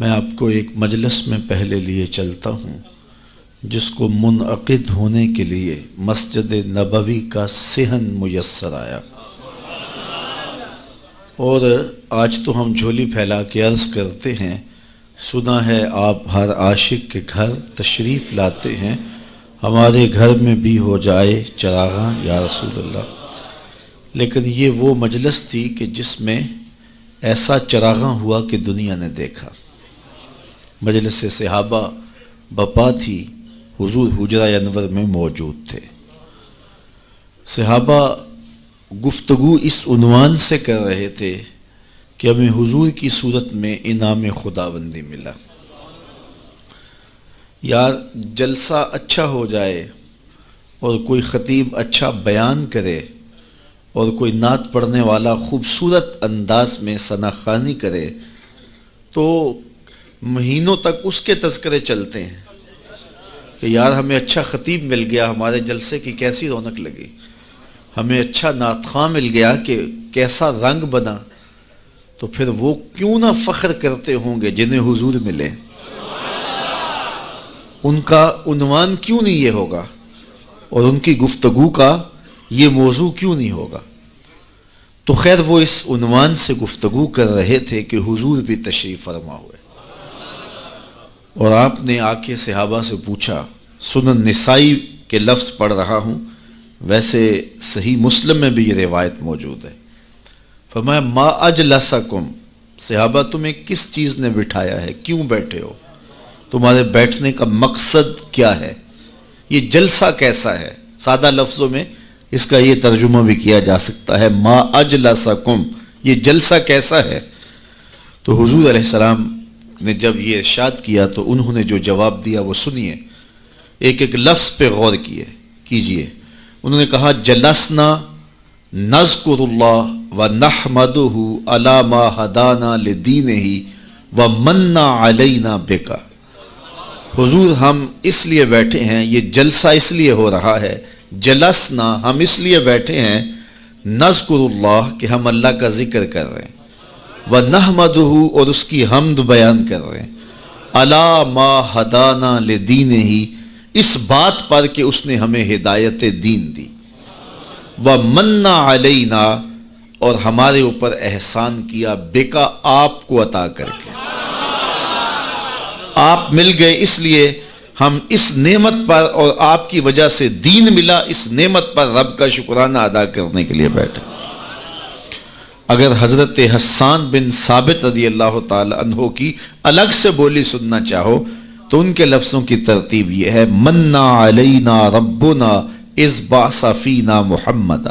میں آپ کو ایک مجلس میں پہلے لیے چلتا ہوں جس کو منعقد ہونے کے لیے مسجد نبوی کا صحن میسر آیا، اور آج تو ہم جھولی پھیلا کے عرض کرتے ہیں، سنا ہے آپ ہر عاشق کے گھر تشریف لاتے ہیں، ہمارے گھر میں بھی ہو جائے چراغاں یا رسول اللہ۔ لیکن یہ وہ مجلس تھی کہ جس میں ایسا چراغاں ہوا کہ دنیا نے دیکھا۔ مجلس صحابہ بپا تھی، حضور حجرہ انور میں موجود تھے۔ صحابہ گفتگو اس عنوان سے کر رہے تھے کہ ہمیں حضور کی صورت میں انعام خداوندی ملا۔ یار جلسہ اچھا ہو جائے اور کوئی خطیب اچھا بیان کرے اور کوئی نعت پڑھنے والا خوبصورت انداز میں ثنا خوانی کرے تو مہینوں تک اس کے تذکرے چلتے ہیں کہ یار ہمیں اچھا خطیب مل گیا، ہمارے جلسے کی کیسی رونق لگی، ہمیں اچھا نعت خواں مل گیا کہ کیسا رنگ بنا۔ تو پھر وہ کیوں نہ فخر کرتے ہوں گے جنہیں حضور ملے، ان کا عنوان کیوں نہیں یہ ہوگا اور ان کی گفتگو کا یہ موضوع کیوں نہیں ہوگا؟ تو خیر وہ اس عنوان سے گفتگو کر رہے تھے کہ حضور بھی تشریف فرما ہوئے، اور آپ نے آ کے صحابہ سے پوچھا، سنن نسائی کے لفظ پڑھ رہا ہوں، ویسے صحیح مسلم میں بھی یہ روایت موجود ہے۔ فرمایا ما اجلسکم، صحابہ تمہیں کس چیز نے بٹھایا ہے، کیوں بیٹھے ہو، تمہارے بیٹھنے کا مقصد کیا ہے، یہ جلسہ کیسا ہے؟ سادہ لفظوں میں اس کا یہ ترجمہ بھی کیا جا سکتا ہے ما اجلسکم، یہ جلسہ کیسا ہے؟ تو حضور علیہ السلام نے جب یہ ارشاد کیا تو انہوں نے جو جواب دیا وہ سنیے، ایک ایک لفظ پہ غور کیجئے۔ انہوں نے کہا جلسنا نذکر اللہ ونحمدہ علی ما ہدانا لدینہ ومن علینا بک۔ حضور ہم اس لیے بیٹھے ہیں، یہ جلسہ اس لیے ہو رہا ہے، جلسنا ہم اس لیے بیٹھے ہیں، نذکر اللہ کہ ہم اللہ کا ذکر کر رہے ہیں، وَنَحْمَدُهُ اور اس کی حمد بیان کر رہے ہیں، عَلَى مَا هَدَانَا لِدِينِهِ اس بات پر کہ اس نے ہمیں ہدایت دین دی، وَمَنَّ عَلَيْنَا اور ہمارے اوپر احسان کیا، بِكَ آپ کو عطا کر کے، آپ مل گئے اس لیے ہم اس نعمت پر اور آپ کی وجہ سے دین ملا، اس نعمت پر رب کا شکرانہ ادا کرنے کے لیے بیٹھے۔ اگر حضرت حسان بن ثابت رضی اللہ تعالی عنہ کی الگ سے بولی سننا چاہو تو ان کے لفظوں کی ترتیب یہ ہے، منا علینا ربنا اذ بعث فینا محمد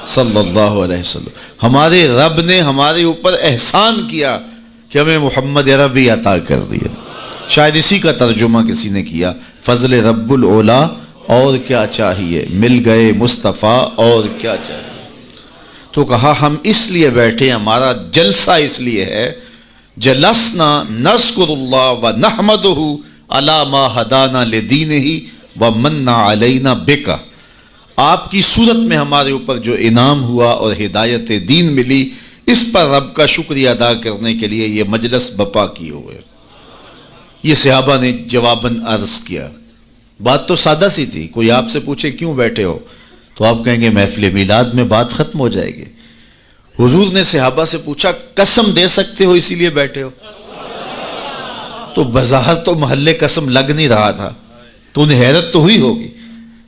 صلی اللہ علیہ وسلم، ہمارے رب نے ہمارے اوپر احسان کیا کہ ہمیں محمد عربی عطا کر دیا۔ شاید اسی کا ترجمہ کسی نے کیا، فضل رب العلا اور کیا چاہیے، مل گئے مصطفیٰ اور کیا چاہیے۔ تو کہا ہم اس لیے بیٹھے، ہمارا جلسہ اس لیے ہے، جلسنا نذکر اللہ ونحمدہ علی ما ہدانا لدینہ ومن علینا بک، آپ کی صورت میں ہمارے اوپر جو انعام ہوا اور ہدایت دین ملی، اس پر رب کا شکریہ ادا کرنے کے لیے یہ مجلس بپا کیے ہوئے۔ یہ صحابہ نے جواباً عرض کیا، بات تو سادہ سی تھی، کوئی آپ سے پوچھے کیوں بیٹھے ہو تو آپ کہیں گے محفل میلاد میں بات ختم ہو جائے گی۔ حضور نے صحابہ سے پوچھا قسم دے سکتے ہو اسی لیے بیٹھے ہو؟ تو بظاہر تو محلے قسم لگ نہیں رہا تھا، تو انہیں حیرت تو ہوئی ہوگی،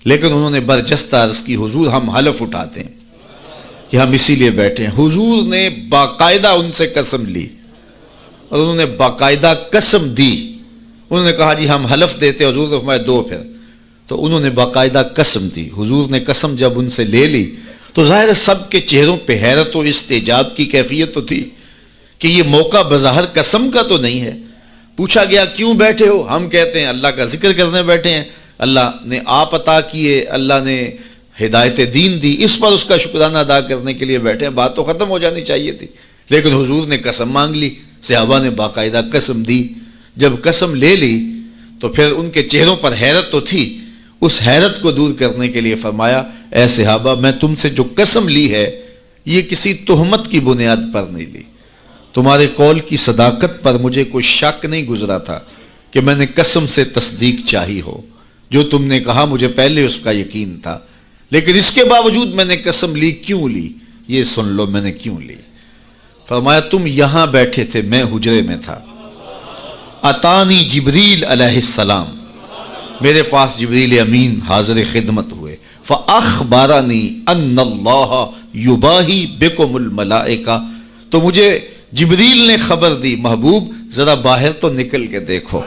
لیکن انہوں نے برجستہ عرض کی حضور ہم حلف اٹھاتے ہیں کہ ہم اسی لیے بیٹھے ہیں۔ حضور نے باقاعدہ ان سے قسم لی اور انہوں نے باقاعدہ قسم دی، انہوں نے کہا جی ہم حلف دیتے، حضور نے فرمایا دو پھر، تو انہوں نے باقاعدہ قسم دی۔ حضور نے قسم جب ان سے لے لی تو ظاہر سب کے چہروں پہ حیرت و استعجاب کی کیفیت تو تھی کہ یہ موقع بظاہر قسم کا تو نہیں ہے۔ پوچھا گیا کیوں بیٹھے ہو؟ ہم کہتے ہیں اللہ کا ذکر کرنے بیٹھے ہیں، اللہ نے آپ عطا کیے، اللہ نے ہدایت دین دی، اس پر اس کا شکرانہ ادا کرنے کے لیے بیٹھے ہیں۔ بات تو ختم ہو جانی چاہیے تھی، لیکن حضور نے قسم مانگ لی، صحابہ نے باقاعدہ قسم دی۔ جب قسم لے لی تو پھر ان کے چہروں پر حیرت تو تھی، اس حیرت کو دور کرنے کے لیے فرمایا اے صحابہ میں تم سے جو قسم لی ہے یہ کسی تہمت کی بنیاد پر نہیں لی، تمہارے قول کی صداقت پر مجھے کوئی شک نہیں گزرا تھا کہ میں نے قسم سے تصدیق چاہی ہو. جو تم نے کہا مجھے پہلے اس کا یقین تھا، لیکن اس کے باوجود میں نے قسم لی. کیوں لی؟ یہ سن لو میں نے کیوں لی. فرمایا تم یہاں بیٹھے تھے، میں حجرے میں تھا. اتانی جبریل علیہ السلام، میرے پاس جبریل امین حاضر خدمت ہوئے. فاخبرنی ان اللہ یباہی بکم الملائکہ، تو مجھے جبریل نے خبر دی محبوب ذرا باہر تو نکل کے دیکھو،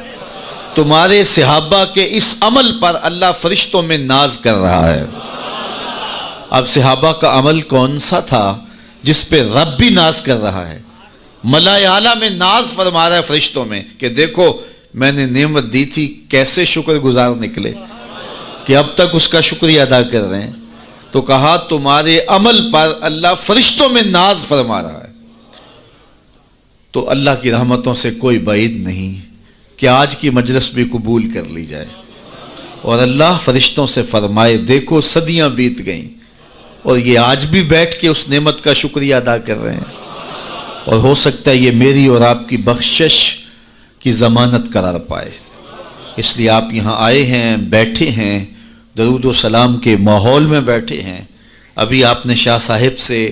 تمہارے صحابہ کے اس عمل پر اللہ فرشتوں میں ناز کر رہا ہے. اب صحابہ کا عمل کون سا تھا جس پہ رب بھی ناز کر رہا ہے؟ ملائے اعلیٰ میں ناز فرما رہا ہے فرشتوں میں کہ دیکھو میں نے نعمت دی تھی، کیسے شکر گزار نکلے کہ اب تک اس کا شکریہ ادا کر رہے ہیں. تو کہا تمہارے عمل پر اللہ فرشتوں میں ناز فرما رہا ہے. تو اللہ کی رحمتوں سے کوئی بعید نہیں کہ آج کی مجلس بھی قبول کر لی جائے اور اللہ فرشتوں سے فرمائے دیکھو صدیاں بیت گئیں اور یہ آج بھی بیٹھ کے اس نعمت کا شکریہ ادا کر رہے ہیں، اور ہو سکتا ہے یہ میری اور آپ کی بخشش کی ضمانت قرار پائے. اس لیے آپ یہاں آئے ہیں، بیٹھے ہیں، درود و سلام کے ماحول میں بیٹھے ہیں. ابھی آپ نے شاہ صاحب سے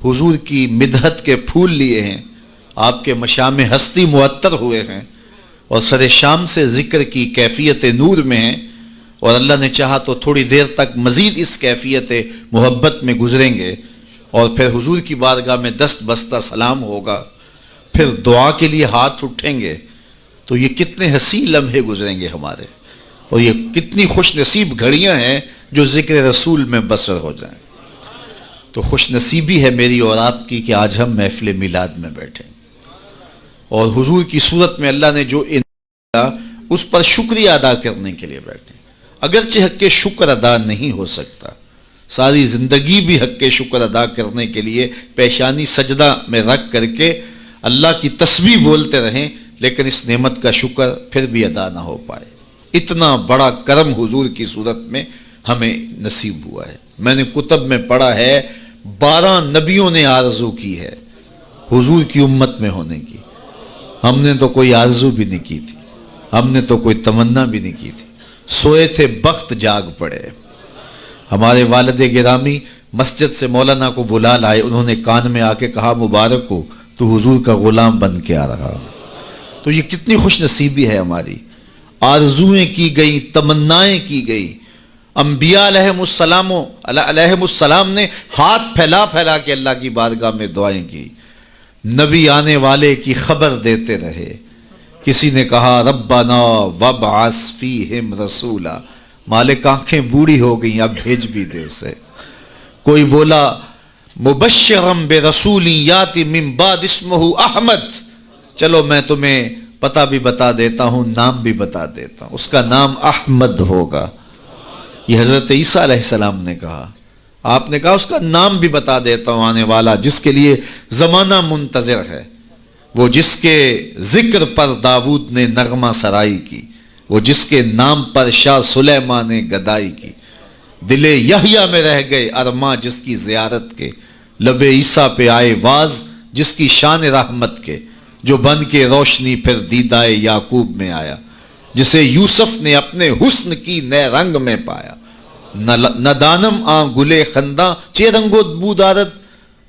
حضور کی مدحت کے پھول لیے ہیں، آپ کے مشام ہستی معطر ہوئے ہیں اور سر شام سے ذکر کی کیفیت نور میں ہیں، اور اللہ نے چاہا تو تھوڑی دیر تک مزید اس کیفیت محبت میں گزریں گے، اور پھر حضور کی بارگاہ میں دست بستہ سلام ہوگا، پھر دعا کے لیے ہاتھ اٹھیں گے. تو یہ کتنے حسین لمحے گزریں گے ہمارے، اور یہ کتنی خوش نصیب گھڑیاں ہیں جو ذکر رسول میں بسر ہو جائیں. تو خوش نصیبی ہے میری اور آپ کی کہ آج ہم محفل میلاد میں بیٹھیں اور حضور کی صورت میں اللہ نے جو اس پر شکریہ ادا کرنے کے لیے بیٹھے. اگرچہ حق شکر ادا نہیں ہو سکتا، ساری زندگی بھی حق شکر ادا کرنے کے لیے پیشانی سجدہ میں رکھ کر کے اللہ کی تسبیح بولتے رہیں، لیکن اس نعمت کا شکر پھر بھی ادا نہ ہو پائے. اتنا بڑا کرم حضور کی صورت میں ہمیں نصیب ہوا ہے. میں نے کتب میں پڑھا ہے 12 نبیوں نے آرزو کی ہے حضور کی امت میں ہونے کی. ہم نے تو کوئی آرزو بھی نہیں کی تھی، ہم نے تو کوئی تمنا بھی نہیں کی تھی. سوئے تھے بخت جاگ پڑے. ہمارے والد گرامی مسجد سے مولانا کو بلا لائے، انہوں نے کان میں آ کے کہا مبارک ہو تو حضور کا غلام بن کے آ رہا. تو یہ کتنی خوش نصیبی ہے ہماری. آرزویں کی گئی، تمنائیں کی گئی. انبیاء علیہ السلام نے ہاتھ پھیلا پھیلا کے اللہ کی بارگاہ میں دعائیں کی. نبی آنے والے کی خبر دیتے رہے. کسی نے کہا ربنا وابعث فیہم رسولا، مالک آنکھیں بوڑھی ہو گئیں اب بھیج بھی دے اسے. کوئی بولا مبشرم برسول یاتی من بعد اسمہ احمد، چلو میں تمہیں پتہ بھی بتا دیتا ہوں، نام بھی بتا دیتا ہوں، اس کا نام احمد ہوگا. یہ حضرت عیسیٰ علیہ السلام نے کہا. آپ نے کہا اس کا نام بھی بتا دیتا ہوں آنے والا جس کے لیے زمانہ منتظر ہے، وہ جس کے ذکر پر داؤد نے نغمہ سرائی کی، وہ جس کے نام پر شاہ سلیمان نے گدائی کی. دل یحییٰ میں رہ گئے ارماں جس کی زیارت کے، لب عیسیٰ پہ آئے واز جس کی شان رحمت کے، جو بن کے روشنی پھر دیدائے یعقوب میں آیا، جسے یوسف نے اپنے حسن کی نئے رنگ میں پایا. ندانم آ گلے خنداں چے رنگو بودارت،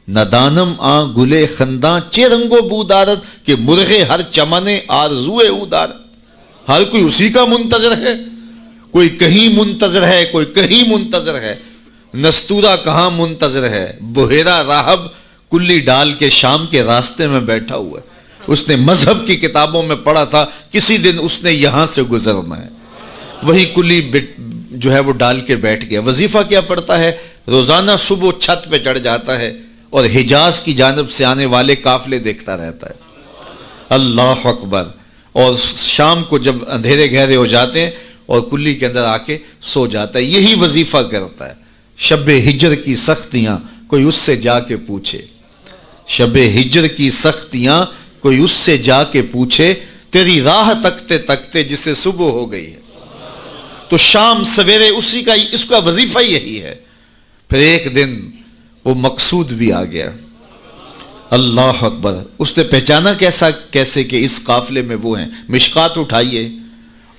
ندانم آ گلے خنداں چے رنگو بودارت، کہ مرغے ہر چمنے آرزوئے اودارت. ہر کوئی اسی کا منتظر ہے، کوئی کہیں منتظر ہے، کوئی کہیں منتظر ہے. نستورہ کہاں منتظر ہے، بحیرہ راہب کلی ڈال کے شام کے راستے میں بیٹھا ہوا ہے. اس نے مذہب کی کتابوں میں پڑھا تھا کسی دن اس نے یہاں سے گزرنا ہے، وہی کلی جو ہے وہ ڈال کے بیٹھ گیا. وظیفہ کیا پڑھتا ہے؟ روزانہ صبح چھت پہ چڑھ جاتا ہے اور حجاز کی جانب سے آنے والے قافلے دیکھتا رہتا ہے. اللہ اکبر. اور شام کو جب اندھیرے گہرے ہو جاتے ہیں اور کلی کے اندر آ کے سو جاتا ہے. یہی وظیفہ کرتا ہے. شب ہجر کی سختیاں کوئی اس سے جا کے پوچھے، شب ہجر کی سختیاں کوئی اس سے جا کے پوچھے، تیری راہ تکتے تکتے جسے صبح ہو گئی ہے. تو شام سویرے اسی کا اس کا وظیفہ یہی ہے. پھر ایک دن وہ مقصود بھی آ گیا. اللہ اکبر. اس نے پہچانا کیسے کہ اس قافلے میں وہ ہیں. مشکات اٹھائیے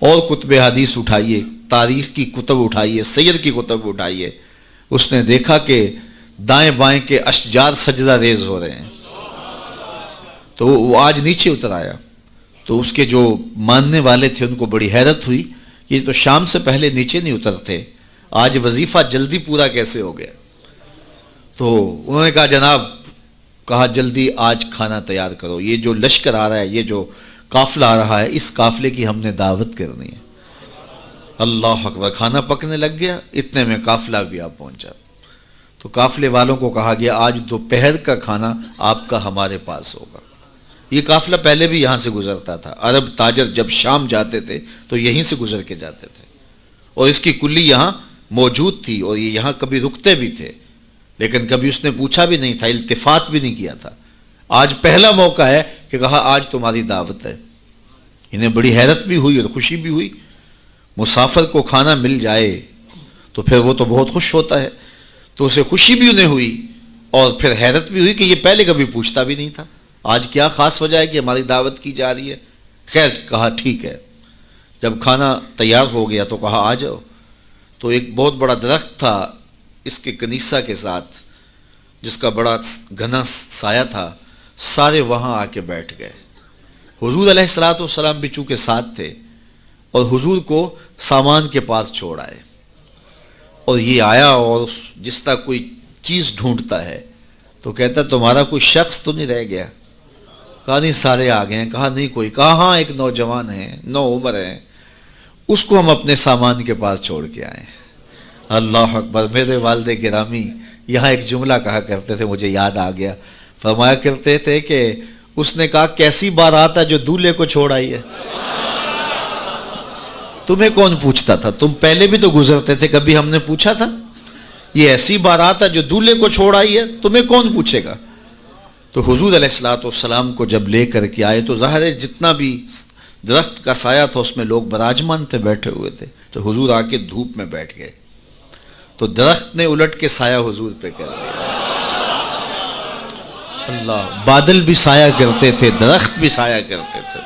اور کتب حدیث اٹھائیے, تاریخ کی کتب اٹھائیے, سیر کی کتب اٹھائیے. اس نے دیکھا کہ دائیں بائیں کے اشجار سجدہ ریز ہو رہے ہیں. تو وہ آج نیچے اتر آیا. تو اس کے جو ماننے والے تھے ان کو بڑی حیرت ہوئی, یہ تو شام سے پہلے نیچے نہیں اترتے, آج وظیفہ جلدی پورا کیسے ہو گیا. تو انہوں نے کہا جناب, کہا جلدی آج کھانا تیار کرو, یہ جو لشکر آ رہا ہے, یہ جو قافلہ آ رہا ہے, اس قافلے کی ہم نے دعوت کرنی ہے. اللہ اکبر. کھانا پکنے لگ گیا, اتنے میں قافلہ بھی آ پہنچا. تو قافلے والوں کو کہا گیا آج دوپہر کا کھانا آپ کا ہمارے پاس ہوگا. یہ قافلہ پہلے بھی یہاں سے گزرتا تھا. عرب تاجر جب شام جاتے تھے تو یہیں سے گزر کے جاتے تھے, اور اس کی کلی یہاں موجود تھی, اور یہ یہاں کبھی رکتے بھی تھے, لیکن کبھی اس نے پوچھا بھی نہیں تھا, التفات بھی نہیں کیا تھا. آج پہلا موقع ہے کہ کہا آج تمہاری دعوت ہے. انہیں بڑی حیرت بھی ہوئی اور خوشی بھی ہوئی. مسافر کو کھانا مل جائے تو پھر وہ تو بہت خوش ہوتا ہے. تو اسے خوشی بھی انہیں ہوئی اور پھر حیرت بھی ہوئی کہ یہ پہلے کبھی پوچھتا بھی نہیں تھا, آج کیا خاص وجہ ہے کہ ہماری دعوت کی جا رہی ہے. خیر, کہا ٹھیک ہے. جب کھانا تیار ہو گیا تو کہا آ جاؤ. تو ایک بہت بڑا درخت تھا اس کے کنیسہ کے ساتھ, جس کا بڑا گھنا سایہ تھا. سارے وہاں آ کے بیٹھ گئے. حضور علیہ الصلوۃ والسلام بھی چونکہ ساتھ تھے, اور حضور کو سامان کے پاس چھوڑ آئے. اور یہ آیا اور جس طرح کوئی چیز ڈھونڈتا ہے تو کہتا تمہارا کوئی شخص تو نہیں رہ گیا. کہا نہیں, سارے آ گئے ہیں. کہا نہیں کوئی. کہا ہاں, ایک نوجوان ہے, 9 عمر ہے, اس کو ہم اپنے سامان کے پاس چھوڑ کے آئے. اللہ اکبر. میرے والد گرامی یہاں ایک جملہ کہا کرتے تھے, مجھے یاد آ گیا. فرمایا کرتے تھے کہ اس نے کہا کیسی بارات ہے جو دولہے کو چھوڑ آئی ہے. تمہیں کون پوچھتا تھا, تم پہلے بھی تو گزرتے تھے, کبھی ہم نے پوچھا تھا؟ یہ ایسی بارات ہے جو دولہے کو چھوڑ آئی ہے, تمہیں کون پوچھے گا. تو حضور علیہ الصلوۃ والسلام کو جب لے کر کے آئے تو ظاہر ہے جتنا بھی درخت کا سایہ تھا اس میں لوگ براجمان تھے, بیٹھے ہوئے تھے. تو حضور آ کے دھوپ میں بیٹھ گئے تو درخت نے الٹ کے سایہ حضور پہ کر دیا. اللہ. بادل بھی سایہ کرتے تھے, درخت بھی سایہ کرتے تھے.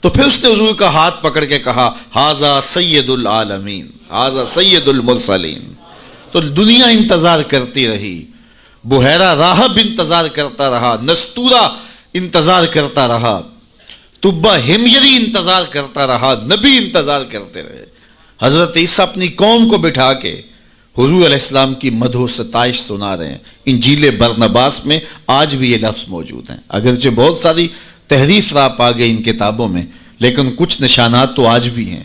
تو پھر اس نے حضور کا ہاتھ پکڑ کے کہا ھذا سید العالمین, ھذا سید المرسلین. تو دنیا انتظار کرتی رہی, بحیرہ راہب انتظار کرتا رہا, نستورہ انتظار کرتا رہا, تبہ ہمجری انتظار کرتا رہا, نبی انتظار کرتے رہے. حضرت عیسیٰ اپنی قوم کو بٹھا کے حضور علیہ السلام کی مدح و ستائش سنا رہے ہیں. انجیل برنباس میں آج بھی یہ لفظ موجود ہیں, اگرچہ بہت ساری تحریف راپ آ گئی ان کتابوں میں, لیکن کچھ نشانات تو آج بھی ہیں.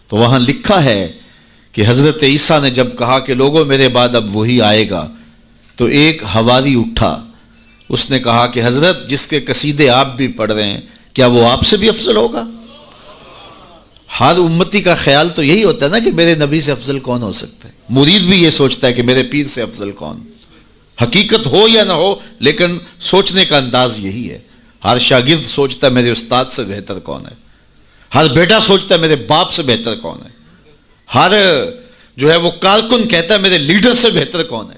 تو وہاں لکھا ہے کہ حضرت عیسیٰ نے جب کہا کہ لوگوں میرے بعد اب وہی آئے گا, تو ایک حواری اٹھا, اس نے کہا کہ حضرت جس کے قصیدے آپ بھی پڑھ رہے ہیں کیا وہ آپ سے بھی افضل ہوگا؟ ہر امتی کا خیال تو یہی ہوتا ہے نا کہ میرے نبی سے افضل کون ہو سکتا ہے. مرید بھی یہ سوچتا ہے کہ میرے پیر سے افضل کون. حقیقت ہو یا نہ ہو, لیکن سوچنے کا انداز یہی ہے. ہر شاگرد سوچتا ہے میرے استاد سے بہتر کون ہے, ہر بیٹا سوچتا ہے میرے باپ سے بہتر کون ہے, ہر جو ہے وہ کارکن کہتا ہے میرے لیڈر سے بہتر کون ہے.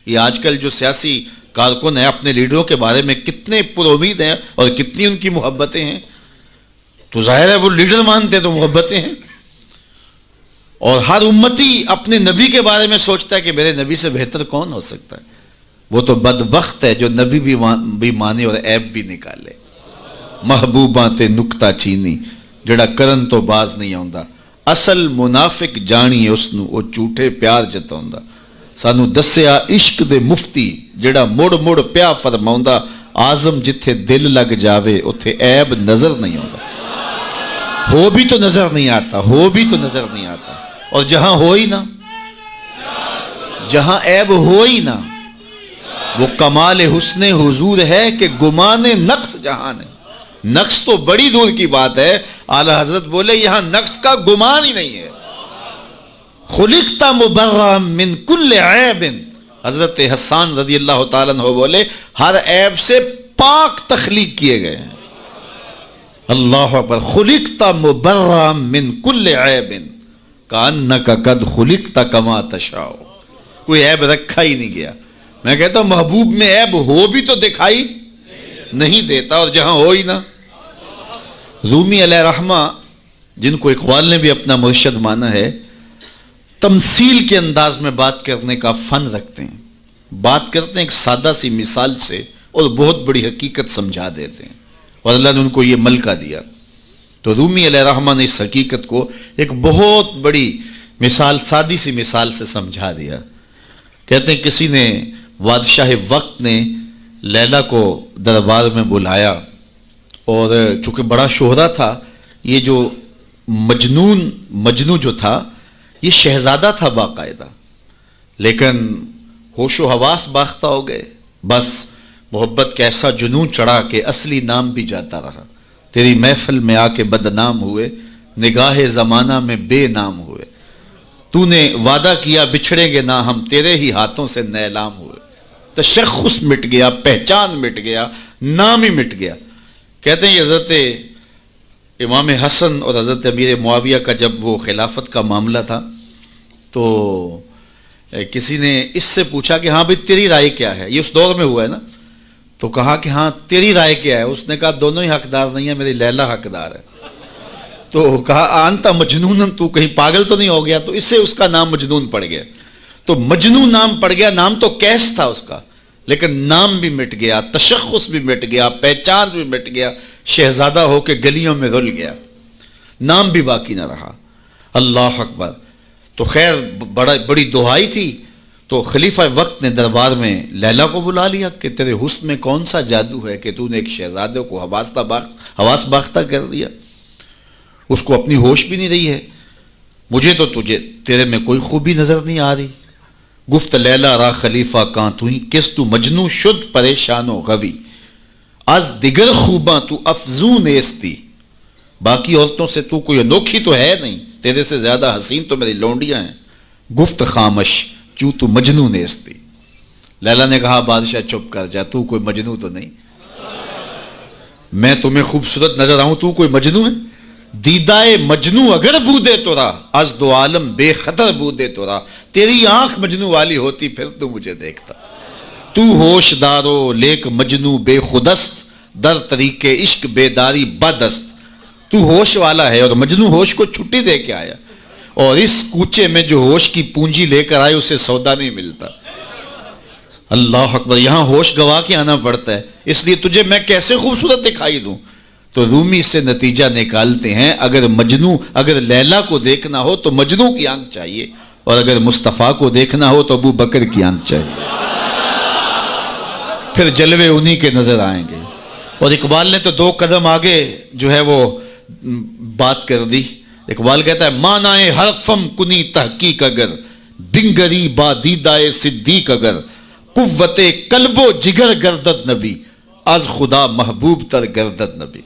یہ آج کل جو سیاسی کارکن ہیں اپنے لیڈروں کے بارے میں کتنے پر امید ہیں اور کتنی ان کی محبتیں ہیں. تو ظاہر ہے وہ لیڈر مانتے ہیں تو محبتیں ہیں. اور ہر امتی اپنے نبی کے بارے میں سوچتا ہے کہ میرے نبی سے بہتر کون ہو سکتا ہے. وہ تو بدبخت ہے جو نبی بھی مانے اور عیب بھی نکالے. محبوباں تے نکتہ چینی جڑا کرن تو باز نہیں آਉਂدا, اصل منافق جانی اس نو او جھوٹے پیار جتاوندا. سانو دسیا عشق دے مفتی جڑا مڑ مڑ پیا فرماوندا, آزم جتھے دل لگ جاوے اتھے عیب نظر نہیں آتا. ہو بھی تو نظر نہیں آتا, ہو بھی تو نظر نہیں آتا. اور جہاں ہو ہی نہ, جہاں عیب ہو ہی نہ, وہ کمال حسن حضور ہے کہ گمان نقص جہان ہے. نقص تو بڑی دور کی بات ہے. اعلی حضرت بولے یہاں نقص کا گمان ہی نہیں ہے. خلقت مبرأ من کل عیب. حضرت حسان رضی اللہ تعالیٰ عنہ بولے ہر عیب سے پاک تخلیق کیے گئے ہیں. اللہ اکبر. خلقت مبرأ من کل عیب کأنک قد خلقت کما تشاء. کوئی عیب رکھا ہی نہیں گیا. میں کہتا ہوں محبوب میں عیب ہو بھی تو دکھائی نہیں دیتا، اور جہاں ہو ہی نہ۔ رومی علیہ رحمہ، جن کو اقبال نے بھی اپنا مرشد مانا ہے، تمثیل کے انداز میں بات کرنے کا فن رکھتے ہیں، بات کرتے ہیں ایک سادہ سی مثال سے اور بہت بڑی حقیقت سمجھا دیتے ہیں، اور اللہ نے ان کو یہ ملکہ دیا۔ تو رومی علیہ رحمہ نے اس حقیقت کو ایک بہت بڑی مثال، سادی سی مثال سے سمجھا دیا۔ کہتے ہیں کسی نے، بادشاہ وقت نے لیلا کو دربار میں بلایا، اور چونکہ بڑا شہرہ تھا، یہ جو مجنو جو تھا یہ شہزادہ تھا باقاعدہ، لیکن ہوش و حواس باختہ ہو گئے، بس محبت کا ایسا جنون چڑھا کہ اصلی نام بھی جاتا رہا۔ تیری محفل میں آ کے بدنام ہوئے، نگاہ زمانہ میں بے نام ہوئے، تو نے وعدہ کیا بچھڑیں گے نہ ہم، تیرے ہی ہاتھوں سے نیلام ہوئے۔ تشخص مٹ گیا، پہچان مٹ گیا، نام ہی مٹ گیا۔ کہتے ہیں یہ حضرت امام حسن اور حضرت امیر معاویہ کا جب وہ خلافت کا معاملہ تھا تو کسی نے اس سے پوچھا کہ ہاں بھئی تیری رائے کیا ہے، یہ اس دور میں ہوا ہے نا، تو کہا کہ ہاں تیری رائے کیا ہے؟ اس نے کہا دونوں ہی حقدار نہیں ہیں، میری لیلا حقدار ہے۔ تو کہا انت مجنون، تو کہیں پاگل تو نہیں ہو گیا؟ تو اس سے اس کا نام مجنون پڑ گیا۔ تو مجنون نام پڑ گیا، نام تو کیس تھا اس کا، لیکن نام بھی مٹ گیا، تشخص بھی مٹ گیا، پہچان بھی مٹ گیا، شہزادہ ہو کے گلیوں میں رل گیا، نام بھی باقی نہ رہا۔ اللہ اکبر۔ تو خیر بڑی دہائی تھی، تو خلیفہ وقت نے دربار میں لیلا کو بلا لیا کہ تیرے حسن میں کون سا جادو ہے کہ تو نے ایک شہزادے کو حواس باختہ کر دیا، اس کو اپنی ہوش بھی نہیں رہی ہے، مجھے تو تیرے میں کوئی خوبی نظر نہیں آ رہی۔ گفت لیلا را خلیفہ کاں تو ہی، کس تو مجنو شد پریشان و غوی، از دیگر خوباں تو افزون نیستی، باقی عورتوں سے تو کوئی انوکھی تو ہے نہیں، تیرے سے زیادہ حسین تو میری لونڈیاں ہیں۔ گفت خامش چوں تو مجنو نیستی، لیلا نے کہا بادشاہ چپ کر جا، تو کوئی مجنو تو نہیں، میں تمہیں خوبصورت نظر آؤں، تو کوئی مجنو ہے؟ دیدائے مجنو اگر بودے تو را، از دو عالم بے خطر بودے تو را، تیری آنکھ مجنو والی ہوتی پھر تو مجھے دیکھتا، تو ہوش دارو لیک مجنو بے خودست، در طریق عشق بیداری بدست، تو ہوش والا ہے اور مجنو ہوش کو چھٹی دے کے آیا، اور اس کوچے میں جو ہوش کی پونجی لے کر آئے اسے سودا نہیں ملتا۔ اللہ اکبر، یہاں ہوش گوا کے آنا پڑتا ہے، اس لیے تجھے میں کیسے خوبصورت دکھائی دوں؟ تو رومی سے نتیجہ نکالتے ہیں اگر لیلا کو دیکھنا ہو تو مجنو کی آنکھ چاہیے، اور اگر مصطفیٰ کو دیکھنا ہو تو ابو بکر کی آنکھ چاہیے، پھر جلوے انہی کے نظر آئیں گے۔ اور اقبال نے تو 2 قدم آگے جو ہے وہ بات کر دی۔ اقبال کہتا ہے مانائے حرفم کنی تحقیق اگر، بنگری با دیدائے صدیق اگر، قوت قلب و جگر گردد نبی، از خدا محبوب تر گردد نبی۔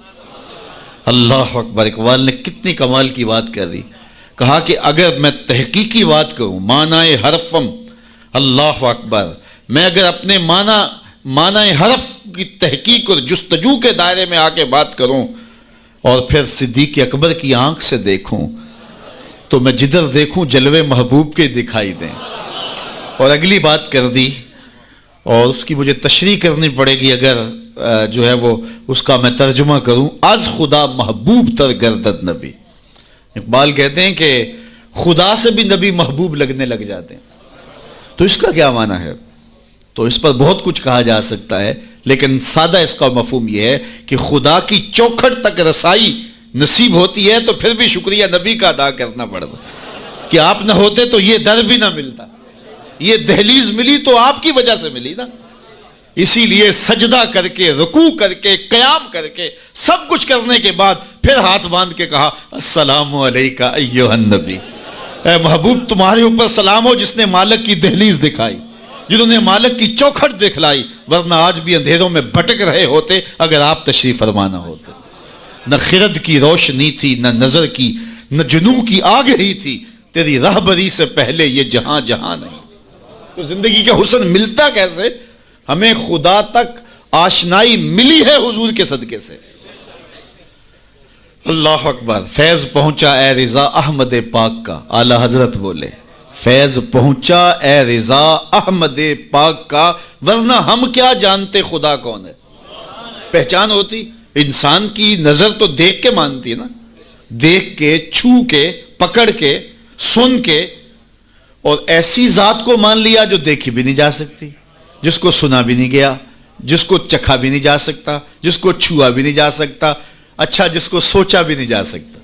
اللہ اکبر، اقبال نے کتنی کمال کی بات کر دی۔ کہا کہ اگر میں تحقیقی بات کروں، معنی حرفم، اللہ اکبر، میں اگر اپنے معنی حرف کی تحقیق اور جستجو کے دائرے میں آ کے بات کروں اور پھر صدیق اکبر کی آنکھ سے دیکھوں تو میں جدھر دیکھوں جلوے محبوب کے دکھائی دیں۔ اور اگلی بات کر دی، اور اس کی مجھے تشریح کرنی پڑے گی اگر جو ہے وہ اس کا میں ترجمہ کروں، از خدا محبوب تر گردد نبی۔ اقبال کہتے ہیں کہ خدا سے بھی نبی محبوب لگنے لگ جاتے ہیں، تو اس کا کیا معنی ہے؟ تو اس پر بہت کچھ کہا جا سکتا ہے، لیکن سادہ اس کا مفہوم یہ ہے کہ خدا کی چوکھٹ تک رسائی نصیب ہوتی ہے تو پھر بھی شکریہ نبی کا ادا کرنا پڑتا کہ آپ نہ ہوتے تو یہ در بھی نہ ملتا، یہ دہلیز ملی تو آپ کی وجہ سے ملی نا۔ اسی لیے سجدہ کر کے، رکوع کر کے، قیام کر کے، سب کچھ کرنے کے بعد پھر ہاتھ باندھ کے کہا السلام علیکہ ایھا النبی، اے محبوب تمہارے اوپر سلام ہو جس نے مالک کی دہلیز دکھائی، جنہوں نے مالک کی چوکھٹ دکھلائی، ورنہ آج بھی اندھیروں میں بھٹک رہے ہوتے اگر آپ تشریف فرما نہ ہوتے۔ نہ خرد کی روشنی تھی، نہ نظر کی، نہ جنوں کی آگ ہی تھی، تیری رہبری سے پہلے یہ جہاں جہاں نہیں۔ تو زندگی کا حسن ملتا کیسے؟ ہمیں خدا تک آشنائی ملی ہے حضور کے صدقے سے۔ اللہ اکبر، فیض پہنچا اے رضا احمد پاک کا، اعلی حضرت بولے فیض پہنچا اے رضا احمد پاک کا، ورنہ ہم کیا جانتے خدا کون ہے۔ پہچان ہوتی، انسان کی نظر تو دیکھ کے مانتی ہے نا، دیکھ کے، چھو کے، پکڑ کے، سن کے، اور ایسی ذات کو مان لیا جو دیکھی بھی نہیں جا سکتی، جس کو سنا بھی نہیں گیا، جس کو چکھا بھی نہیں جا سکتا، جس کو چھوا بھی نہیں جا سکتا، اچھا جس کو سوچا بھی نہیں جا سکتا۔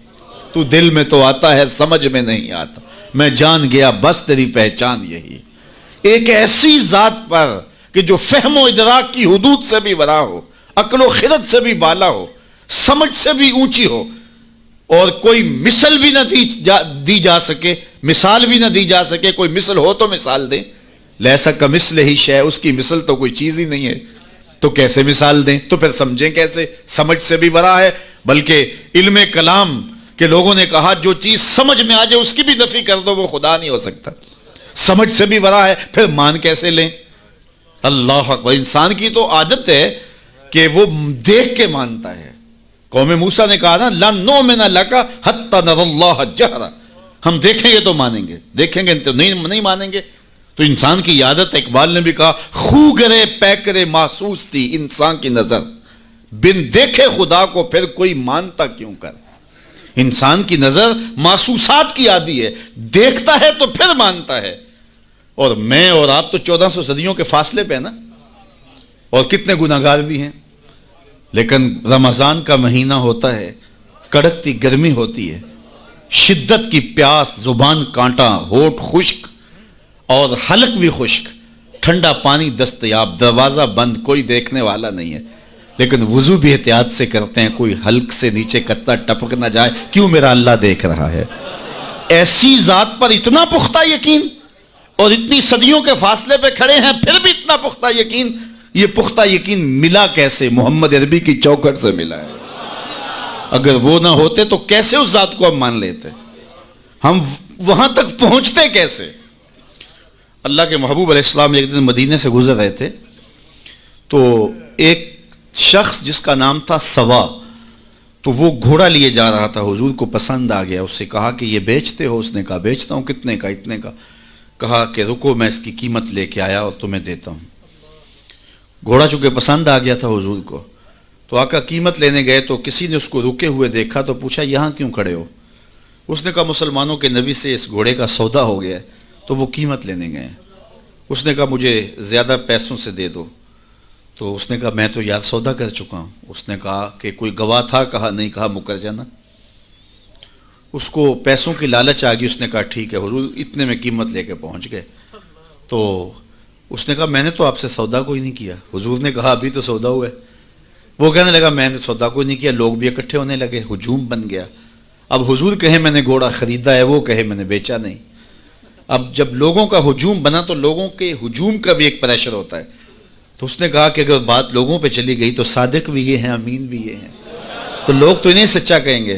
تو دل میں تو آتا ہے سمجھ میں نہیں آتا، میں جان گیا بس تیری پہچان یہی۔ ایک ایسی ذات پر کہ جو فہم و ادراک کی حدود سے بھی ورا ہو، عقل و خرد سے بھی بالا ہو، سمجھ سے بھی اونچی ہو، اور کوئی مثل بھی نہ دی جا سکے، مثال بھی نہ دی جا سکے۔ کوئی مثل ہو تو مثال دیں، لیسا کمثلہ ہی شیء، اس کی مثل تو کوئی چیز ہی نہیں ہے، تو کیسے مثال دیں؟ تو پھر سمجھیں کیسے؟ سمجھ سے بھی بڑا ہے۔ بلکہ علم کلام کے لوگوں نے کہا جو چیز سمجھ میں آ جائے اس کی بھی نفی کر دو، وہ خدا نہیں ہو سکتا۔ سمجھ سے بھی بڑا ہے، پھر مان کیسے لیں؟ اللہ اکبر۔ انسان کی تو عادت ہے کہ وہ دیکھ کے مانتا ہے۔ قوم موسیٰ نے کہا نا لن نؤمن لک حتی نری اللہ جہرا، ہم دیکھیں گے تو مانیں گے، دیکھیں گے تو نہیں مانیں گے۔ تو انسان کی عادت، اقبال نے بھی کہا خو گرے پیکرے محسوس تھی انسان کی نظر، بن دیکھے خدا کو پھر کوئی مانتا کیوں کر۔ انسان کی نظر محسوسات کی عادی ہے، دیکھتا ہے تو پھر مانتا ہے۔ اور میں اور آپ تو 1400 صدیوں کے فاصلے پہ نا، اور کتنے گناہگار بھی ہیں، لیکن رمضان کا مہینہ ہوتا ہے، کڑکتی گرمی ہوتی ہے، شدت کی پیاس، زبان کانٹا، ہونٹ خشک اور حلق بھی خشک، ٹھنڈا پانی دستیاب، دروازہ بند، کوئی دیکھنے والا نہیں ہے، لیکن وضو بھی احتیاط سے کرتے ہیں، کوئی حلق سے نیچے قطرہ ٹپک نہ جائے، کیوں میرا اللہ دیکھ رہا ہے۔ ایسی ذات پر اتنا پختہ یقین، اور اتنی صدیوں کے فاصلے پہ کھڑے ہیں پھر بھی اتنا پختہ یقین۔ یہ پختہ یقین ملا کیسے؟ محمد عربی کی چوکھٹ سے ملا ہے۔ اگر وہ نہ ہوتے تو کیسے اس ذات کو ہم مان لیتے؟ ہم وہاں تک پہنچتے کیسے؟ اللہ کے محبوب علیہ السلام ایک دن مدینے سے گزر رہے تھے، تو ایک شخص جس کا نام تھا سوا، تو وہ گھوڑا لیے جا رہا تھا، حضور کو پسند آ گیا، اس سے کہا کہ یہ بیچتے ہو؟ اس نے کہا بیچتا ہوں۔ کتنے کا؟ اتنے کا۔ کہا کہ رکو میں اس کی قیمت لے کے آیا اور تمہیں دیتا ہوں۔ گھوڑا چونکہ پسند آ گیا تھا حضور کو، تو آقا قیمت لینے گئے تو کسی نے اس کو رکے ہوئے دیکھا تو پوچھا یہاں کیوں کھڑے ہو؟ اس نے کہا مسلمانوں کے نبی سے اس گھوڑے کا سودا ہو گیا ہے تو وہ قیمت لینے گئے۔ اس نے کہا مجھے زیادہ پیسوں سے دے دو، تو اس نے کہا میں تو یار سودا کر چکا ہوں۔ اس نے کہا کہ کوئی گواہ تھا؟ کہا نہیں۔ کہا مکر جانا۔ اس کو پیسوں کی لالچ آ گئی، اس نے کہا ٹھیک ہے۔ حضور اتنے میں قیمت لے کے پہنچ گئے، تو اس نے کہا میں نے تو آپ سے سودا کوئی نہیں کیا۔ حضور نے کہا ابھی تو سودا ہوا ہے۔ وہ کہنے لگا میں نے سودا کوئی نہیں کیا۔ لوگ بھی اکٹھے ہونے لگے، ہجوم بن گیا۔ اب حضور کہے میں نے گھوڑا خریدا ہے، وہ کہے میں نے بیچا نہیں۔ اب جب لوگوں کا ہجوم بنا تو لوگوں کے ہجوم کا بھی ایک پریشر ہوتا ہے، تو اس نے کہا کہ اگر بات لوگوں پہ چلی گئی تو صادق بھی یہ ہیں، امین بھی یہ ہیں، تو لوگ تو انہیں سچا کہیں گے۔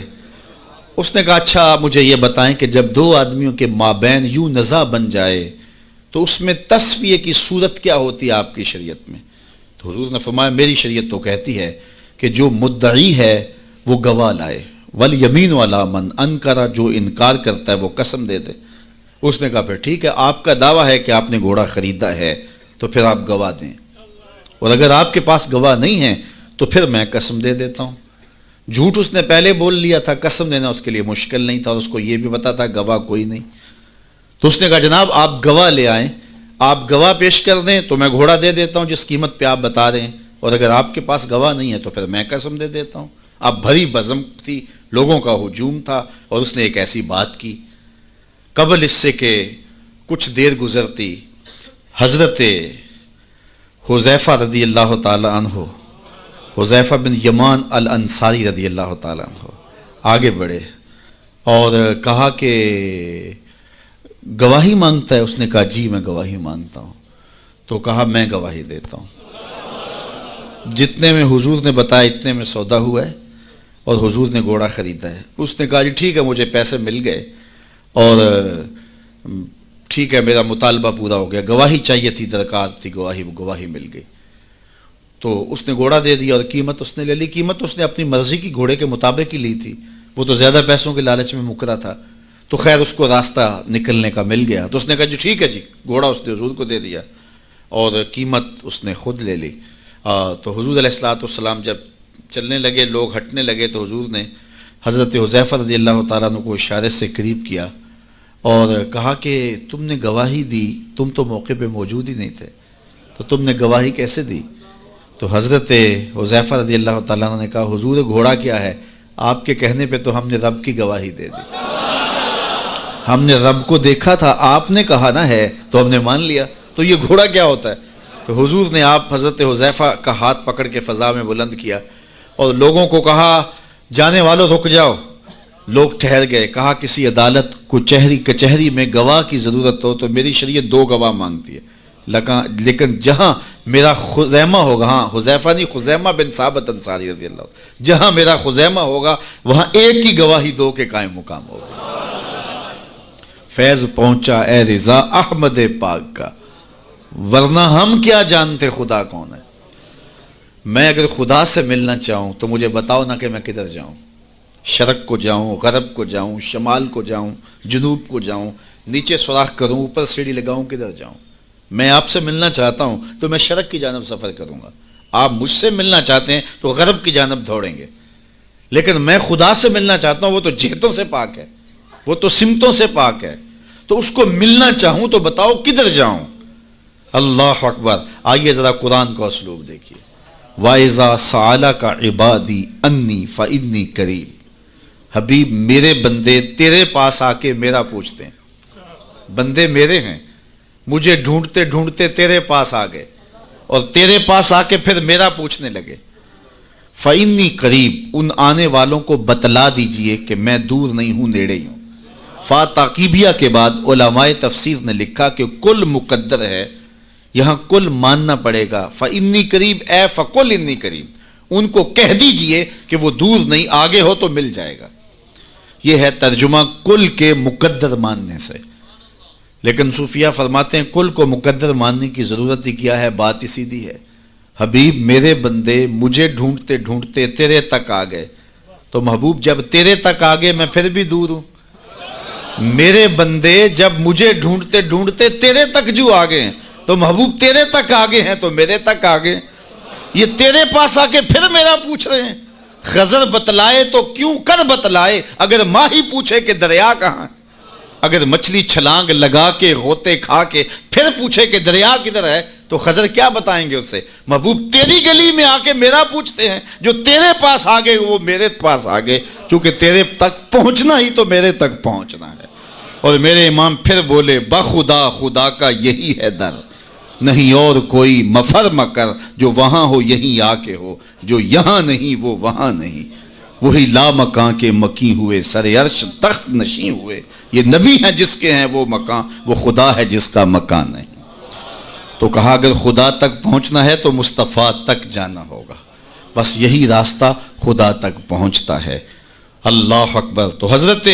اس نے کہا اچھا مجھے یہ بتائیں کہ جب دو آدمیوں کے مابین یوں نزاع بن جائے تو اس میں تسویہ کی صورت کیا ہوتی ہے آپ کی شریعت میں؟ تو حضور نے فرمایا میری شریعت تو کہتی ہے کہ جو مدعی ہے وہ گواہ لائے، والیمین علی من انکر، جو انکار کرتا ہے وہ قسم دے دے۔ اس نے کہا پھر ٹھیک ہے، آپ کا دعویٰ ہے کہ آپ نے گھوڑا خریدا ہے تو پھر آپ گواہ دیں، اور اگر آپ کے پاس گواہ نہیں ہے تو پھر میں قسم دے دیتا ہوں۔ جھوٹ اس نے پہلے بول لیا تھا، قسم دینا اس کے لیے مشکل نہیں تھا، اور اس کو یہ بھی پتا تھا گواہ کوئی نہیں۔ تو اس نے کہا جناب آپ گواہ لے آئیں، آپ گواہ پیش کر دیں تو میں گھوڑا دے دیتا ہوں جس قیمت پہ آپ بتا رہے ہیں، اور اگر آپ کے پاس گواہ نہیں ہے تو پھر میں قسم دے دیتا ہوں۔ اب بھری بزم تھی، لوگوں کا ہجوم تھا، اور اس نے ایک ایسی بات کی۔ قبل اس سے کہ کچھ دیر گزرتی، حضرت حذیفہ رضی اللہ تعالی عنہ، حذیفہ بن یمان الانصاری رضی اللہ تعالی عنہ آگے بڑھے اور کہا کہ گواہی مانگتا ہے؟ اس نے کہا جی میں گواہی مانگتا ہوں۔ تو کہا میں گواہی دیتا ہوں، جتنے میں حضور نے بتایا اتنے میں سودا ہوا ہے اور حضور نے گھوڑا خریدا ہے۔ اس نے کہا جی ٹھیک ہے مجھے پیسے مل گئے اور ٹھیک ہے میرا مطالبہ پورا ہو گیا، گواہی چاہیے تھی، درکار تھی گواہی مل گئی۔ تو اس نے گھوڑا دے دیا اور قیمت اس نے لے لی۔ قیمت اس نے اپنی مرضی کی گھوڑے کے مطابق ہی لی تھی، وہ تو زیادہ پیسوں کے لالچ میں مکرا تھا۔ تو خیر اس کو راستہ نکلنے کا مل گیا. تو اس نے کہا جی ٹھیک ہے جی. گھوڑا اس نے حضور کو دے دیا اور قیمت اس نے خود لے لی. تو حضور علیہ السلام جب چلنے لگے, لوگ ہٹنے لگے, تو حضور نے حضرت حذیفہ رضی اللہ تعالیٰ عنہ کو اشارے سے قریب کیا اور کہا کہ تم نے گواہی دی, تم تو موقع پہ موجود ہی نہیں تھے, تو تم نے گواہی کیسے دی؟ تو حضرت حذیفہ رضی اللہ تعالیٰ عنہ نے کہا حضور گھوڑا کیا ہے, آپ کے کہنے پہ تو ہم نے رب کی گواہی دے دی. ہم نے رب کو دیکھا تھا, آپ نے کہا نہ ہے تو ہم نے مان لیا, تو یہ گھوڑا کیا ہوتا ہے؟ تو حضور نے آپ حضرت حذیفہ کا ہاتھ پکڑ کے فضا میں بلند کیا اور لوگوں کو کہا جانے والوں رک جاؤ. لوگ ٹھہر گئے. کہا کسی عدالت کو کچہری میں گواہ کی ضرورت ہو تو میری شریعت 2 گواہ مانگتی ہے, لیکن جہاں میرا خزیمہ ہوگا, ہاں حذیفہ نہیں, خزیمہ بن ثابت انصاری رضی اللہ, جہاں میرا خزیمہ ہوگا وہاں ایک کی گواہی 2 کے قائم مقام ہوگا. فیض پہنچا اے رضا احمد پاک کا, ورنہ ہم کیا جانتے خدا کون ہے. میں اگر خدا سے ملنا چاہوں تو مجھے بتاؤ نہ کہ میں کدھر جاؤں, شرق کو جاؤں, غرب کو جاؤں, شمال کو جاؤں, جنوب کو جاؤں, نیچے سوراخ کروں, اوپر سیڑھی لگاؤں, کدھر جاؤں. میں آپ سے ملنا چاہتا ہوں تو میں شرق کی جانب سفر کروں گا, آپ مجھ سے ملنا چاہتے ہیں تو غرب کی جانب دوڑیں گے. لیکن میں خدا سے ملنا چاہتا ہوں, وہ تو جہتوں سے پاک ہے, وہ تو سمتوں سے پاک ہے, تو اس کو ملنا چاہوں تو بتاؤ کدھر جاؤں. اللہ اکبر. آئیے ذرا قرآن کا اسلوب دیکھیے. وَإِذَا سَأَلَكَ عِبَادِي أَنِّي فَإِنِّي قَرِيبٌ. حبیب میرے بندے تیرے پاس آ کے میرا پوچھتے ہیں, بندے میرے ہیں, مجھے ڈھونڈتے ڈھونڈتے تیرے پاس آ گئے اور تیرے پاس آ کے پھر میرا پوچھنے لگے. فَإِنِّي قَرِيبٌ. ان آنے والوں کو بتلا دیجئے کہ میں دور نہیں ہوں, نیڑے ہی ہوں. فا تاقیبیہ کے بعد علماء تفسیر نے لکھا کہ کل مقدر ہے, یہاں کل ماننا پڑے گا. فَإِنِّي قَرِيبٌ اے فَقُلْ إِنِّي قَرِيبٌ. ان کو کہہ دیجئے کہ وہ دور نہیں, آگے ہو تو مل جائے گا. یہ ہے ترجمہ کل کے مقدر ماننے سے. لیکن صوفیہ فرماتے ہیں کل کو مقدر ماننے کی ضرورت ہی کیا ہے, بات ہی سیدھی ہے. حبیب میرے بندے مجھے ڈھونڈتے ڈھونڈتے تیرے تک آ گئے, تو محبوب جب تیرے تک آ گئے میں پھر بھی دور ہوں. میرے بندے جب مجھے ڈھونڈتے ڈھونڈتے تیرے تک جو آ گئے تو محبوب تیرے تک آگے ہیں تو میرے تک آگے. یہ تیرے پاس آ کے پھر میرا پوچھ رہے ہیں. خضر بتلائے تو کیوں کر بتلائے, اگر ماہی پوچھے کہ دریا کہاں ہے. اگر مچھلی چھلانگ لگا کے غوطے کھا کے پھر پوچھے کہ دریا کدھر ہے تو خضر کیا بتائیں گے اسے. محبوب تیری گلی میں آ کے میرا پوچھتے ہیں, جو تیرے پاس آ گئے وہ میرے پاس آ گئے, چونکہ تیرے تک پہنچنا ہی تو میرے تک پہنچنا ہے. اور میرے امام پھر بولے بخدا خدا کا یہی ہے در, نہیں اور کوئی مفر مکر, جو وہاں ہو یہیں آ کے ہو, جو یہاں نہیں وہ وہاں نہیں. وہی لا مکان کے مکی ہوئے, سر عرش تخت نشیں ہوئے. یہ نبی ہیں جس کے ہیں وہ مکان, وہ خدا ہے جس کا مکان نہیں. تو کہا اگر خدا تک پہنچنا ہے تو مصطفیٰ تک جانا ہوگا, بس یہی راستہ خدا تک پہنچتا ہے. اللہ اکبر. تو حضرت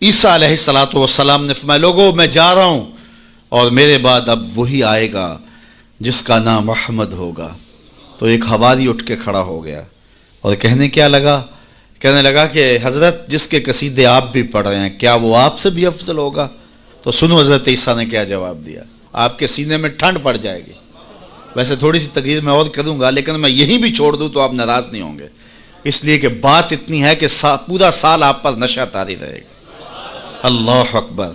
عیسیٰ علیہ السلام نے فرمایا لوگوں میں جا رہا ہوں اور میرے بعد اب وہی آئے گا جس کا نام احمد ہوگا. تو ایک حواری اٹھ کے کھڑا ہو گیا اور کہنے لگا کہ حضرت جس کے قصیدے آپ بھی پڑھ رہے ہیں کیا وہ آپ سے بھی افضل ہوگا. تو سنو حضرت عیسیٰ نے کیا جواب دیا, آپ کے سینے میں ٹھنڈ پڑ جائے گی. ویسے تھوڑی سی تقریر میں اور کروں گا لیکن میں یہیں بھی چھوڑ دوں تو آپ ناراض نہیں ہوں گے, اس لیے کہ بات اتنی ہے کہ پورا سال آپ پر نشہ طاری رہے گا. اللہ اکبر.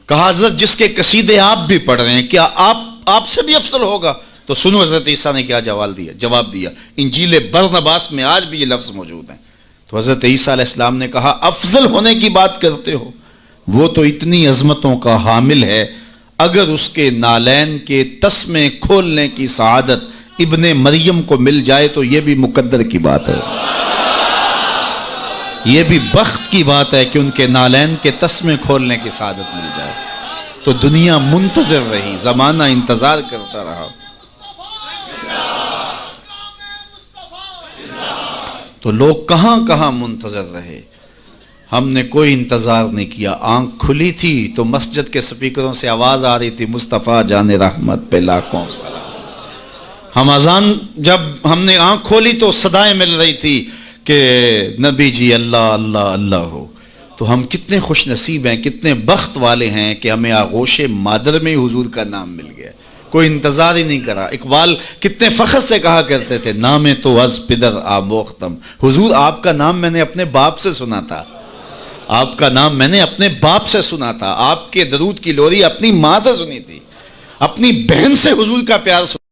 کہا حضرت جس کے قصیدے آپ بھی پڑھ رہے ہیں کیا آپ سے بھی افضل ہوگا. تو سنو حضرت عیسیٰ نے کیا جواب دیا. انجیل برنباس میں آج بھی یہ لفظ موجود ہیں. تو حضرت عیسیٰ علیہ السلام نے کہا افضل ہونے کی بات کرتے ہو, وہ تو اتنی عظمتوں کا حامل ہے, اگر اس کے نالین کے تسمے کھولنے کی سعادت ابن مریم کو مل جائے تو یہ بھی مقدر کی بات ہے, یہ بھی بخت کی بات ہے کہ ان کے نالین کے تسمے کھولنے کی سعادت مل جائے. تو دنیا منتظر رہی, زمانہ انتظار کرتا رہا. تو لوگ کہاں کہاں منتظر رہے, ہم نے کوئی انتظار نہیں کیا. آنکھ کھلی تھی تو مسجد کے سپیکروں سے آواز آ رہی تھی مصطفیٰ جان رحمت پہ لاکھوں سلام. ہم اذان جب ہم نے آنکھ کھولی تو صدائیں مل رہی تھی کہ نبی جی اللہ اللہ اللہ ہو. تو ہم کتنے خوش نصیب ہیں، کتنے بخت والے ہیں کہ ہمیں آغوش مادر میں حضور کا نام مل گیا، کوئی انتظار ہی نہیں کرا۔ اقبال کتنے فخر سے کہا کرتے تھے، نام تو از پدر آموختم، حضور آپ کا نام میں نے اپنے باپ سے سنا تھا، آپ کا نام میں نے اپنے باپ سے سنا تھا، آپ کے درود کی لوری اپنی ماں سے سنی تھی، اپنی بہن سے حضور کا پیار سنا۔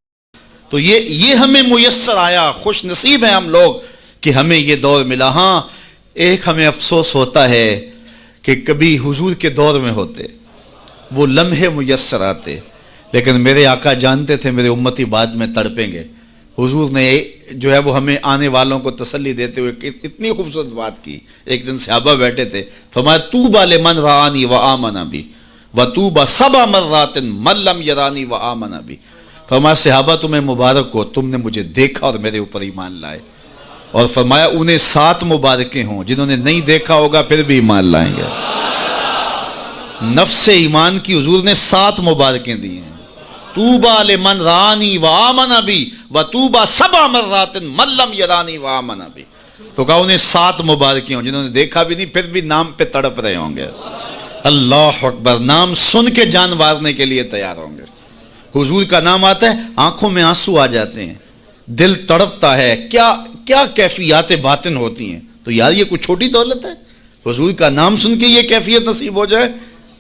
تو یہ ہمیں میسر آیا، خوش نصیب ہیں ہم لوگ کہ ہمیں یہ دور ملا۔ ہاں ایک ہمیں افسوس ہوتا ہے کہ کبھی حضور کے دور میں ہوتے، وہ لمحے میسر آتے، لیکن میرے آقا جانتے تھے میرے امتی بعد میں تڑپیں گے۔ حضور نے جو ہے وہ ہمیں آنے والوں کو تسلی دیتے ہوئے اتنی خوبصورت بات کی۔ ایک دن صحابہ بیٹھے تھے، فرمایا طوبی لمن رآنی وآمن بی وطوبی سبع مرات من لم یرانی وآمن بی۔ فرمایا صحابہ تمہیں مبارک ہو، تم نے مجھے دیکھا اور میرے اوپر ایمان لائے، اور فرمایا انہیں 7 مبارکیں ہوں جنہوں نے نہیں دیکھا ہوگا پھر بھی ایمان لائیں گے۔ نفس ایمان کی حضور نے 7 مبارکیں دی ہیں، طوبی لمن رآنی وآمن بی وطوبی سبع مرات من لم یرانی وآمن بی۔ تو کہا انہیں 7 مبارکیں ہوں جنہوں نے دیکھا بھی نہیں پھر بھی نام پہ تڑپ رہے ہوں گے۔ اللہ اکبر، نام سن کے جان وارنے کے لیے تیار ہوں گے۔ حضور کا نام آتا ہے آنکھوں میں آنسو آ جاتے ہیں، دل تڑپتا ہے، کیا کیفیات باطن ہوتی ہیں۔ تو یار یہ کوئی چھوٹی دولت ہے، حضور کا نام سن کے یہ کیفیت نصیب ہو جائے،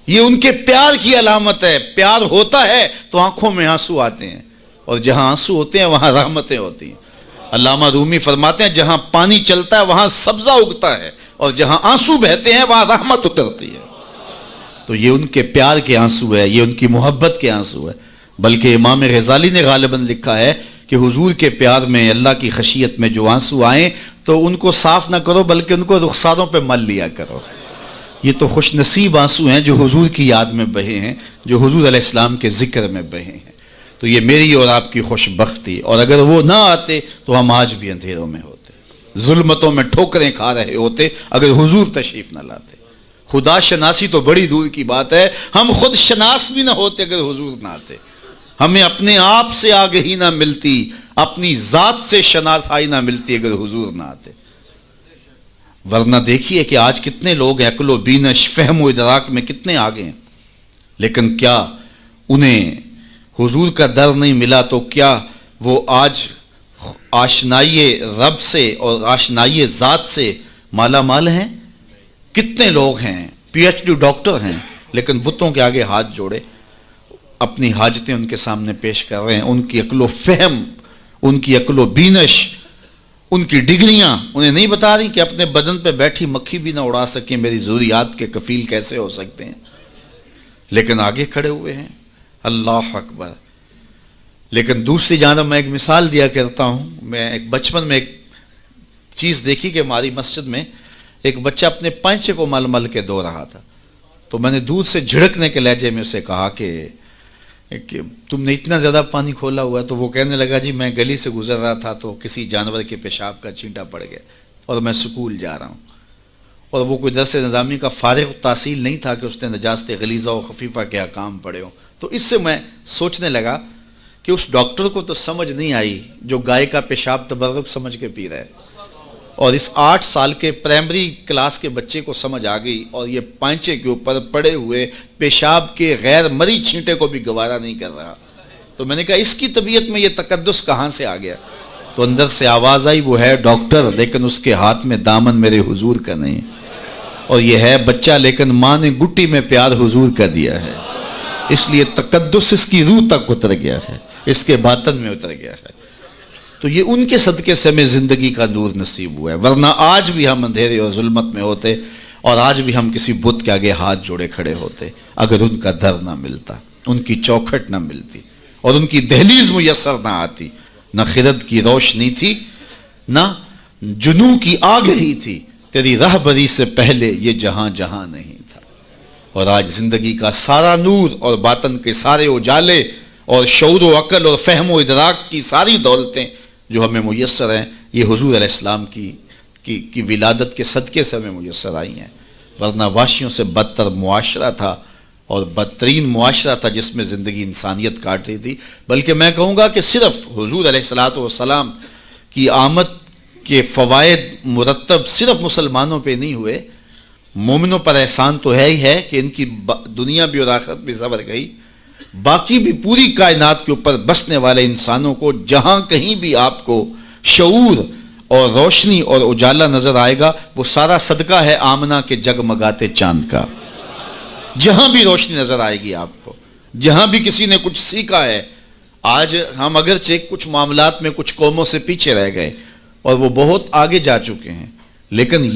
یہ ان کے پیار کی علامت ہے۔ پیار ہوتا ہے تو آنکھوں میں آنسو آتے ہیں، اور جہاں آنسو ہوتے ہیں وہاں رحمتیں ہوتی ہیں۔ علامہ رومی فرماتے ہیں جہاں پانی چلتا ہے وہاں سبزہ اگتا ہے، اور جہاں آنسو بہتے ہیں وہاں رحمت اترتی ہے۔ تو یہ ان کے پیار کے آنسو ہے، یہ ان کی محبت کے آنسو ہے۔ بلکہ امام غزالی نے غالباً لکھا ہے کہ حضور کے پیار میں، اللہ کی خشیت میں جو آنسو آئیں تو ان کو صاف نہ کرو بلکہ ان کو رخساروں پہ مل لیا کرو۔ یہ تو خوش نصیب آنسو ہیں جو حضور کی یاد میں بہے ہیں، جو حضور علیہ السلام کے ذکر میں بہے ہیں۔ تو یہ میری اور آپ کی خوش بختی، اور اگر وہ نہ آتے تو ہم آج بھی اندھیروں میں ہوتے، ظلمتوں میں ٹھوکریں کھا رہے ہوتے اگر حضور تشریف نہ لاتے۔ خدا شناسی تو بڑی دور کی بات ہے، ہم خود شناس بھی نہ ہوتے اگر حضور نہ آتے۔ ہمیں اپنے آپ سے آگہی نہ ملتی، اپنی ذات سے شناسائی نہ ملتی اگر حضور نہ آتے۔ ورنہ دیکھیے کہ آج کتنے لوگ ہیں عقل و بینش، فہم و ادراک میں کتنے آگے ہیں، لیکن کیا انہیں حضور کا در نہیں ملا تو کیا وہ آج آشنائی رب سے اور آشنائی ذات سے مالا مال ہیں؟ کتنے لوگ ہیں پی ایچ ڈی ڈاکٹر ہیں لیکن بتوں کے آگے ہاتھ جوڑے اپنی حاجتیں ان کے سامنے پیش کر رہے ہیں۔ ان کی عقل و فہم، ان کی عقل و بینش، ان کی ڈگریاں انہیں نہیں بتا رہی کہ اپنے بدن پہ بیٹھی مکھی بھی نہ اڑا سکیں، میری ضروریات کے کفیل کیسے ہو سکتے ہیں، لیکن آگے کھڑے ہوئے ہیں۔ اللہ اکبر۔ لیکن دوسری جانب میں ایک مثال دیا کرتا ہوں، میں ایک بچپن میں ایک چیز دیکھی کہ ہماری مسجد میں ایک بچہ اپنے پینچے کو مل مل کے دھو رہا تھا، تو میں نے دور سے جھڑکنے کے لہجے میں اسے کہا کہ تم نے اتنا زیادہ پانی کھولا ہوا ہے، تو وہ کہنے لگا جی میں گلی سے گزر رہا تھا تو کسی جانور کے پیشاب کا چینٹا پڑ گیا اور میں سکول جا رہا ہوں، اور وہ کوئی درس نظامی کا فارغ التحصیل نہیں تھا کہ اس نے نجاست غلیظہ و خفیفہ کے احکام پڑھے ہوں۔ تو اس سے میں سوچنے لگا کہ اس ڈاکٹر کو تو سمجھ نہیں آئی جو گائے کا پیشاب تبرک سمجھ کے پی رہا ہے، اور اس 8 سال کے پرائمری کلاس کے بچے کو سمجھ آ گئی، اور یہ پانچے کے اوپر پڑے ہوئے پیشاب کے غیر مری چھینٹے کو بھی گوارا نہیں کر رہا۔ تو میں نے کہا اس کی طبیعت میں یہ تقدس کہاں سے آ گیا؟ تو اندر سے آواز آئی وہ ہے ڈاکٹر لیکن اس کے ہاتھ میں دامن میرے حضور کا نہیں، اور یہ ہے بچہ لیکن ماں نے گٹی میں پیار حضور کا دیا ہے، اس لیے تقدس اس کی روح تک اتر گیا ہے، اس کے باطن میں اتر گیا ہے۔ تو یہ ان کے صدقے سے ہمیں زندگی کا نور نصیب ہوا ہے، ورنہ آج بھی ہم اندھیرے اور ظلمت میں ہوتے، اور آج بھی ہم کسی بت کے آگے ہاتھ جوڑے کھڑے ہوتے اگر ان کا در نہ ملتا، ان کی چوکھٹ نہ ملتی، اور ان کی دہلیز میسر نہ آتی۔ نہ خرد کی روشنی تھی، نہ جنوں کی آگہی تھی، تیری رہبری سے پہلے یہ جہاں جہاں نہیں تھا۔ اور آج زندگی کا سارا نور اور باطن کے سارے اجالے اور شعور و عقل اور فہم و ادراک کی ساری دولتیں جو ہمیں میسر ہیں، یہ حضور علیہ السلام کی ولادت کے صدقے سے ہمیں میسر آئی ہیں، ورنہ وحشیوں سے بدتر معاشرہ تھا اور بدترین معاشرہ تھا جس میں زندگی انسانیت کاٹ رہی تھی۔ بلکہ میں کہوں گا کہ صرف حضور علیہ السلام کی آمد کے فوائد مرتب صرف مسلمانوں پہ نہیں ہوئے مومنوں پر احسان تو ہے ہی ہے کہ ان کی دنیا بھی اور آخرت بھی سنور گئی، باقی بھی پوری کائنات کے اوپر بسنے والے انسانوں کو جہاں کہیں بھی آپ کو شعور اور روشنی اور اجالا نظر آئے گا، وہ سارا صدقہ ہے آمنہ کے جگمگاتے چاند کا۔ جہاں بھی روشنی نظر آئے گی آپ کو، جہاں بھی کسی نے کچھ سیکھا ہے۔ آج ہم اگرچہ کچھ معاملات میں کچھ قوموں سے پیچھے رہ گئے اور وہ بہت آگے جا چکے ہیں، لیکن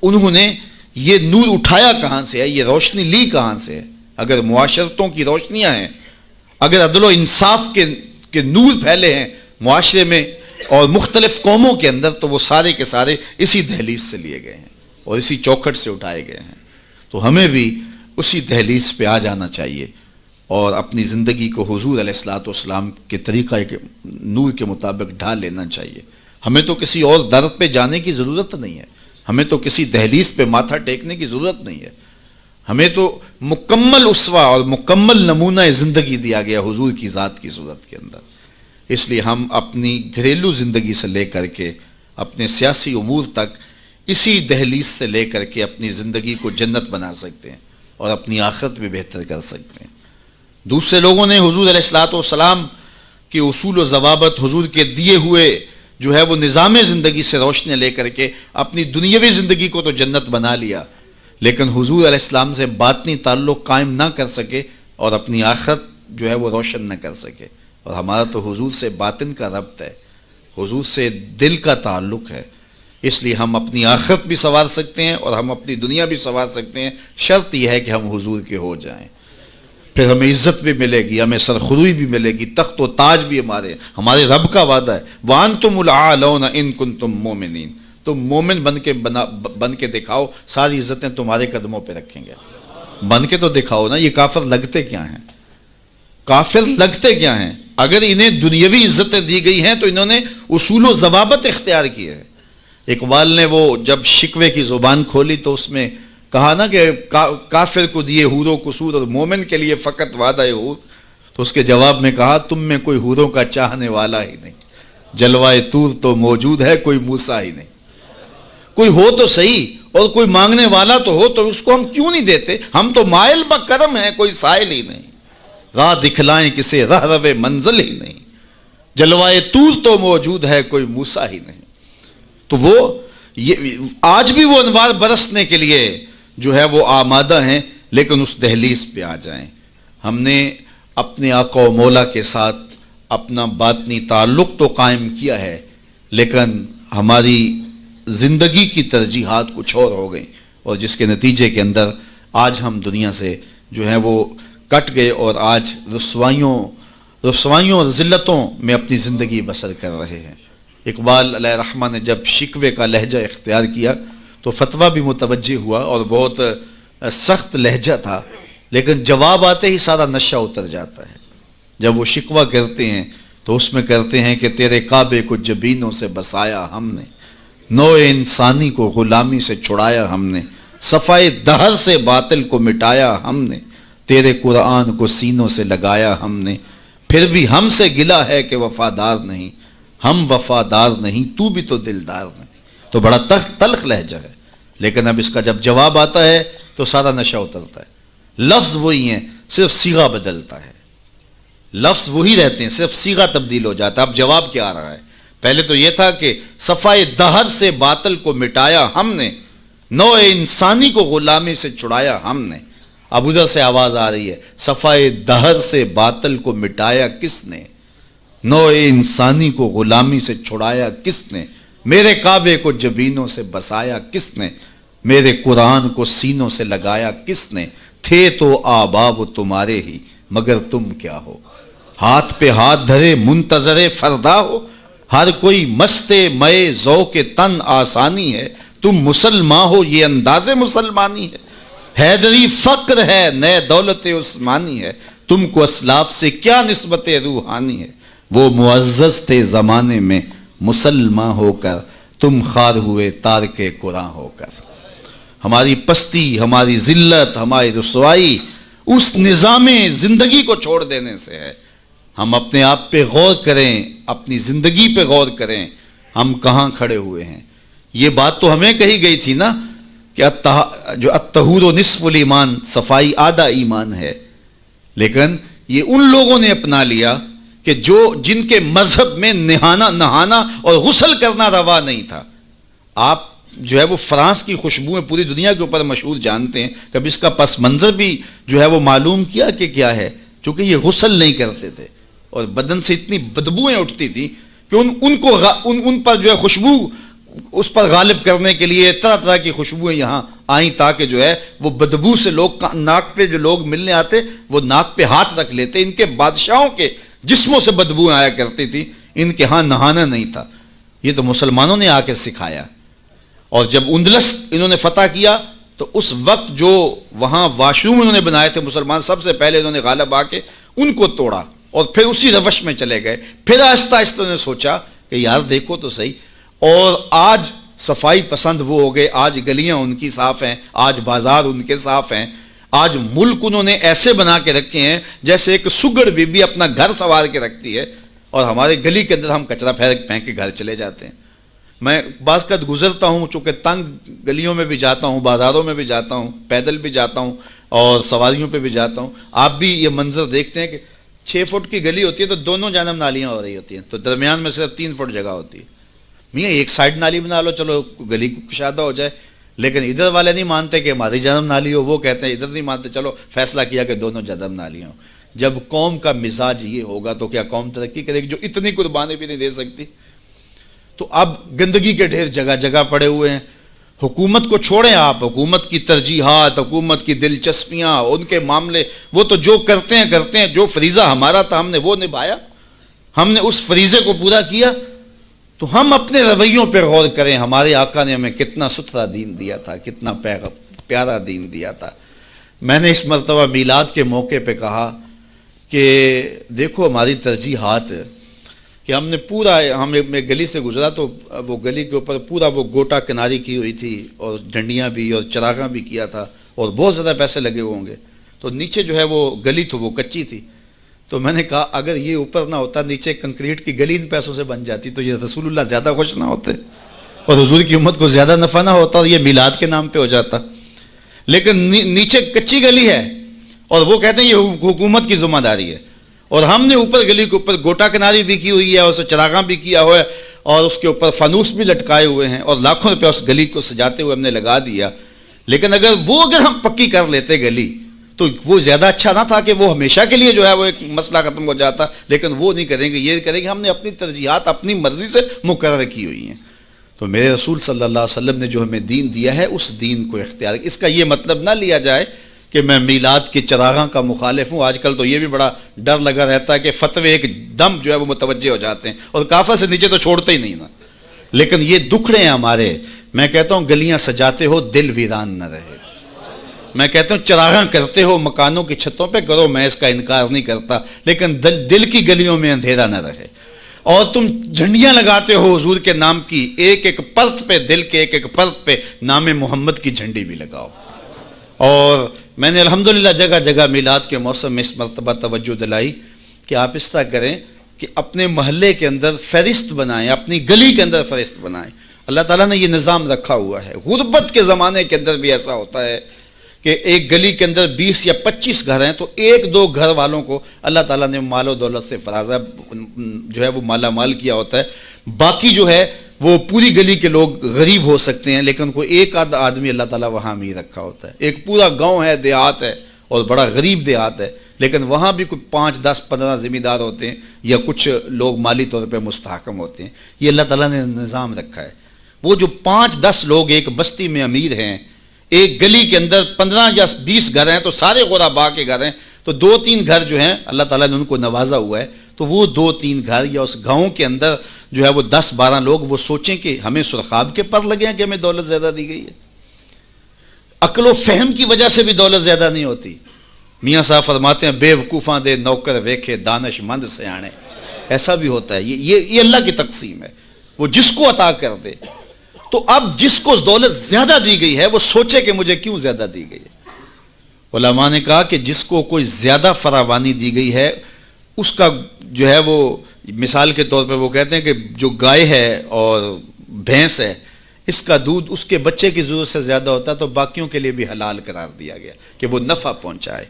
انہوں نے یہ نور اٹھایا کہاں سے ہے، یہ روشنی لی کہاں سے ہے؟ اگر معاشرتوں کی روشنیاں ہیں، اگر عدل و انصاف کے نور پھیلے ہیں معاشرے میں اور مختلف قوموں کے اندر، تو وہ سارے کے سارے اسی دہلیز سے لیے گئے ہیں اور اسی چوکھٹ سے اٹھائے گئے ہیں۔ تو ہمیں بھی اسی دہلیز پہ آ جانا چاہیے اور اپنی زندگی کو حضور علیہ الصلوۃ والسلام کے طریقہ نور کے مطابق ڈھال لینا چاہیے۔ ہمیں تو کسی اور در پہ جانے کی ضرورت نہیں ہے، ہمیں تو کسی دہلیز پہ ماتھا ٹیکنے کی ضرورت نہیں ہے، ہمیں تو مکمل اسوہ اور مکمل نمونہ زندگی دیا گیا حضور کی ذات کی صورت کے اندر۔ اس لیے ہم اپنی گھریلو زندگی سے لے کر کے اپنے سیاسی امور تک اسی دہلیز سے لے کر کے اپنی زندگی کو جنت بنا سکتے ہیں اور اپنی آخرت بھی بہتر کر سکتے ہیں۔ دوسرے لوگوں نے حضور علیہ الصلوۃ والسلام کے اصول و ضوابط، حضور کے دیے ہوئے جو ہے وہ نظام زندگی سے روشنی لے کر کے اپنی دنیاوی زندگی کو تو جنت بنا لیا، لیکن حضور علیہ السلام سے باطنی تعلق قائم نہ کر سکے اور اپنی آخرت جو ہے وہ روشن نہ کر سکے۔ اور ہمارا تو حضور سے باطن کا ربط ہے، حضور سے دل کا تعلق ہے، اس لیے ہم اپنی آخرت بھی سنوار سکتے ہیں اور ہم اپنی دنیا بھی سنوار سکتے ہیں، شرط یہ ہے کہ ہم حضور کے ہو جائیں۔ پھر ہمیں عزت بھی ملے گی، ہمیں سرخروئی بھی ملے گی، تخت و تاج بھی ہمارے رب کا وعدہ ہے، وَأَنْتُمُ الْأَعْلَوْنَ إِن كُنتُم مُؤْمِنِينَ۔ تم مومن بن کے دکھاؤ، ساری عزتیں تمہارے قدموں پہ رکھیں گے۔ بن کے تو دکھاؤ نا۔ یہ کافر لگتے کیا ہیں؟ کافر لگتے کیا ہیں؟ اگر انہیں دنیاوی عزتیں دی گئی ہیں تو انہوں نے اصول و ضوابط اختیار کیے ہیں۔ اقبال نے وہ جب شکوے کی زبان کھولی تو اس میں کہا نا کہ کافر کو دیے حور و قصور اور مومن کے لیے فقط وعدہ حور، تو اس کے جواب میں کہا تم میں کوئی حوروں کا چاہنے والا ہی نہیں، جلوائے طور تو موجود ہے کوئی موسیٰ ہی نہیں۔ کوئی ہو تو صحیح اور کوئی مانگنے والا تو ہو، تو اس کو ہم کیوں نہیں دیتے؟ ہم تو مائل بکرم ہیں، کوئی سائل ہی نہیں، راہ دکھلائیں کسے راہ رو منزل ہی نہیں، جلوائے طور تو موجود ہے کوئی موسیٰ ہی نہیں۔ تو وہ آج بھی وہ انوار برسنے کے لیے جو ہے وہ آمادہ ہیں، لیکن اس دہلیز پہ آ جائیں۔ ہم نے اپنے آقا و مولا کے ساتھ اپنا باطنی تعلق تو قائم کیا ہے، لیکن ہماری زندگی کی ترجیحات کچھ اور ہو گئیں، اور جس کے نتیجے کے اندر آج ہم دنیا سے جو ہے وہ کٹ گئے اور آج رسوائیوں اور ذلتوں میں اپنی زندگی بسر کر رہے ہیں۔ اقبال علیہ رحمہ نے جب شکوے کا لہجہ اختیار کیا تو فتویٰ بھی متوجہ ہوا اور بہت سخت لہجہ تھا، لیکن جواب آتے ہی سارا نشہ اتر جاتا ہے۔ جب وہ شکوہ کرتے ہیں تو اس میں کرتے ہیں کہ تیرے کعبے کو جبینوں سے بسایا ہم نے، نوع انسانی کو غلامی سے چھڑایا ہم نے، صفائے دہر سے باطل کو مٹایا ہم نے، تیرے قرآن کو سینوں سے لگایا ہم نے، پھر بھی ہم سے گلہ ہے کہ وفادار نہیں، ہم وفادار نہیں تو بھی تو دلدار نہیں۔ تو بڑا تلخ لہجہ ہے، لیکن اب اس کا جب جواب آتا ہے تو سارا نشہ اترتا ہے۔ لفظ وہی ہیں، صرف صیغہ بدلتا ہے، لفظ وہی رہتے ہیں، صرف صیغہ تبدیل ہو جاتا ہے۔ اب جواب کیا آ رہا ہے؟ پہلے تو یہ تھا کہ صفائے دہر سے باطل کو مٹایا ہم نے، نوع انسانی کو غلامی سے چھڑایا ہم نے۔ اب ادھر سے آواز آ رہی ہے، صفائے دہر سے باطل کو مٹایا کس نے، نوع انسانی کو غلامی سے چھڑایا کس نے، میرے کعبے کو جبینوں سے بسایا کس نے، میرے قرآن کو سینوں سے لگایا کس نے، تھے تو آباب تمہارے ہی مگر تم کیا ہو، ہاتھ پہ ہاتھ دھرے منتظر فردا ہو، ہر کوئی مست مئے ذوق تن آسانی ہے، تم مسلمان ہو یہ انداز مسلمانی ہے، حیدری فقر ہے نئے دولت عثمانی ہے، تم کو اسلاف سے کیا نسبت روحانی ہے، وہ معزز تھے زمانے میں مسلمان ہو کر، تم خار ہوئے تارک قرآن ہو کر۔ ہماری پستی، ہماری ذلت، ہماری رسوائی اس نظام زندگی کو چھوڑ دینے سے ہے۔ ہم اپنے آپ پہ غور کریں، اپنی زندگی پہ غور کریں، ہم کہاں کھڑے ہوئے ہیں۔ یہ بات تو ہمیں کہی گئی تھی نا کہ کہ جو الطہور و نصف الایمان، صفائی آدھا ایمان ہے، لیکن یہ ان لوگوں نے اپنا لیا کہ جن کے مذہب میں نہانا اور غسل کرنا روا نہیں تھا. آپ جو ہے وہ فرانس کی خوشبوئیں پوری دنیا کے اوپر مشہور جانتے ہیں، کبھی اس کا پس منظر بھی جو ہے وہ معلوم کیا کہ کیا ہے؟ چونکہ یہ غسل نہیں کرتے تھے اور بدن سے اتنی بدبوئیں اٹھتی تھی کہ ان پر جو ہے خوشبو اس پر غالب کرنے کے لیے طرح طرح کی خوشبوئیں یہاں آئیں، تاکہ جو ہے وہ بدبو سے لوگ ناک پہ جو لوگ ملنے آتے وہ ناک پہ ہاتھ رکھ لیتے. ان کے بادشاہوں کے جسموں سے بدبوئیں آیا کرتی تھی، ان کے ہاں نہانا نہیں تھا. یہ تو مسلمانوں نے آ کے سکھایا. اور جب اندلس انہوں نے فتح کیا تو اس وقت جو وہاں واش روم انہوں نے بنائے تھے مسلمان، سب سے پہلے انہوں نے غالب آ کے ان کو توڑا اور پھر اسی روش میں چلے گئے. پھر آہستہ آہستہ انہوں نے سوچا کہ یار دیکھو تو صحیح. اور آج صفائی پسند وہ ہو گئے، آج گلیاں ان کی صاف ہیں، آج بازار ان کے صاف ہیں، آج ملک انہوں نے ایسے بنا کے رکھے ہیں جیسے ایک سگڑ بی بی اپنا گھر سنوار کے رکھتی ہے، اور ہمارے گلی کے اندر ہم کچرا پھینک کے گھر چلے جاتے ہیں. میں بعض قد گزرتا ہوں، چونکہ تنگ گلیوں میں بھی جاتا ہوں، بازاروں میں بھی جاتا ہوں، پیدل بھی جاتا ہوں اور سواریوں پہ بھی جاتا ہوں. آپ بھی یہ منظر دیکھتے ہیں کہ 6 فٹ کی گلی ہوتی ہے تو دونوں جانب نالیاں ہو رہی ہوتی ہیں، تو درمیان میں صرف 3 فٹ جگہ ہوتی ہے. میاں ایک سائڈ نالی بنا لو، چلو گلی کشادہ ہو جائے. لیکن ادھر والے نہیں مانتے کہ ہماری جانب نالی ہو، وہ کہتے ہیں ادھر نہیں مانتے، چلو فیصلہ کیا کہ دونوں جانب نالیاں ہوں. جب قوم کا مزاج یہ ہوگا تو کیا قوم ترقی کرے گی جو اتنی قربانی بھی نہیں دے سکتی؟ تو اب گندگی کے ڈھیر جگہ جگہ پڑے ہوئے ہیں. حکومت کو چھوڑیں آپ، حکومت کی ترجیحات، حکومت کی دلچسپیاں، ان کے معاملے، وہ تو جو کرتے ہیں. جو فریضہ ہمارا تھا ہم نے وہ نبھایا، ہم نے اس فریضے کو پورا کیا. تو ہم اپنے رویوں پہ غور کریں. ہمارے آقا نے ہمیں کتنا ستھرا دین دیا تھا، کتنا پیارا دین دیا تھا. میں نے اس مرتبہ میلاد کے موقع پہ کہا کہ دیکھو ہماری ترجیحات، کہ ہم نے پورا، میں گلی سے گزرا تو وہ گلی کے اوپر پورا وہ گوٹا کناری کی ہوئی تھی اور ڈنڈیاں بھی اور چراغاں بھی کیا تھا اور بہت زیادہ پیسے لگے ہوئے ہوں گے. تو نیچے جو ہے وہ گلی تو وہ کچی تھی. تو میں نے کہا اگر یہ اوپر نہ ہوتا، نیچے کنکریٹ کی گلی ان پیسوں سے بن جاتی تو یہ رسول اللہ زیادہ خوش نہ ہوتے اور حضور کی امت کو زیادہ نفع نہ ہوتا اور یہ میلاد کے نام پہ ہو جاتا. لیکن نیچے کچی گلی ہے اور وہ کہتے ہیں یہ حکومت کی ذمہ داری ہے. اور ہم نے اوپر گلی کے اوپر گوٹا کناری بھی کی ہوئی ہے اور اسے چراغاں بھی کیا ہوا ہے اور اس کے اوپر فانوس بھی لٹکائے ہوئے ہیں اور لاکھوں روپے اس گلی کو سجاتے ہوئے ہم نے لگا دیا. لیکن اگر ہم پکی کر لیتے گلی تو وہ زیادہ اچھا نہ تھا کہ وہ ہمیشہ کے لیے جو ہے وہ ایک مسئلہ ختم ہو جاتا. لیکن وہ نہیں کریں گے، یہ کریں گے ہم نے اپنی ترجیحات اپنی مرضی سے مقرر کی ہوئی ہیں. تو میرے رسول صلی اللہ علیہ وسلم نے جو ہمیں دین دیا ہے اس دین کو اختیار. اس کا یہ مطلب نہ لیا جائے کہ میں میلاد کے چراغاں کا مخالف ہوں. آج کل تو یہ بھی بڑا ڈر لگا رہتا ہے کہ فتوے ایک دم جو ہے وہ متوجہ ہو جاتے ہیں اور کافر سے نیچے تو چھوڑتے ہی نہیں نا. لیکن یہ دکھڑے ہیں ہمارے. میں کہتا ہوں گلیاں سجاتے ہو دل ویران نہ رہے. میں کہتا ہوں چراغاں کرتے ہو مکانوں کی چھتوں پہ کرو، میں اس کا انکار نہیں کرتا، لیکن دل کی گلیوں میں اندھیرا نہ رہے. اور تم جھنڈیاں لگاتے ہو حضور کے نام کی، ایک ایک پرت پہ، دل کے ایک ایک پرت پہ نام محمد کی جھنڈی بھی لگاؤ. اور میں نے الحمدللہ جگہ جگہ میلاد کے موسم میں اس مرتبہ توجہ دلائی کہ آپ اس طرح کریں کہ اپنے محلے کے اندر فہرست بنائیں، اپنی گلی کے اندر فہرست بنائیں. اللہ تعالیٰ نے یہ نظام رکھا ہوا ہے. غربت کے زمانے کے اندر بھی ایسا ہوتا ہے کہ ایک گلی کے اندر 20 یا 25 گھر ہیں تو 1-2 گھر والوں کو اللہ تعالیٰ نے مال و دولت سے فرازہ جو ہے وہ مالا مال کیا ہوتا ہے. باقی جو ہے وہ پوری گلی کے لوگ غریب ہو سکتے ہیں، لیکن کوئی ایک آدھ آدمی اللہ تعالیٰ وہاں بھی رکھا ہوتا ہے. ایک پورا گاؤں ہے، دیہات ہے اور بڑا غریب دیہات ہے، لیکن وہاں بھی کوئی 5, 10, 15 ذمہ دار ہوتے ہیں یا کچھ لوگ مالی طور پہ مستحکم ہوتے ہیں. یہ اللہ تعالیٰ نے نظام رکھا ہے. وہ جو 5-10 لوگ ایک بستی میں امیر ہیں، ایک گلی کے اندر 15 یا 20 گھر ہیں تو سارے غربا کے گھر ہیں، تو 2-3 گھر جو ہیں اللہ تعالیٰ نے ان کو نوازا ہوا ہے. تو وہ 2-3 گھر یا اس گاؤں کے اندر جو ہے وہ 10-12 لوگ وہ سوچیں کہ ہمیں سرخاب کے پر لگے ہیں کہ ہمیں دولت زیادہ دی گئی ہے. عقل و فہم کی وجہ سے بھی دولت زیادہ نہیں ہوتی. میاں صاحب فرماتے ہیں بے وقوفاں دے نوکر ویکھے دانش مند سیانے. ایسا بھی ہوتا ہے. یہ اللہ کی تقسیم ہے، وہ جس کو عطا کر دے. تو اب جس کو دولت زیادہ دی گئی ہے وہ سوچے کہ مجھے کیوں زیادہ دی گئی ہے. علماء نے کہا کہ جس کو کوئی زیادہ فراوانی دی گئی ہے اس کا جو ہے وہ مثال کے طور پہ وہ کہتے ہیں کہ جو گائے ہے اور بھینس ہے، اس کا دودھ اس کے بچے کی ضرورت سے زیادہ ہوتا تو باقیوں کے لیے بھی حلال قرار دیا گیا کہ وہ نفع پہنچائے.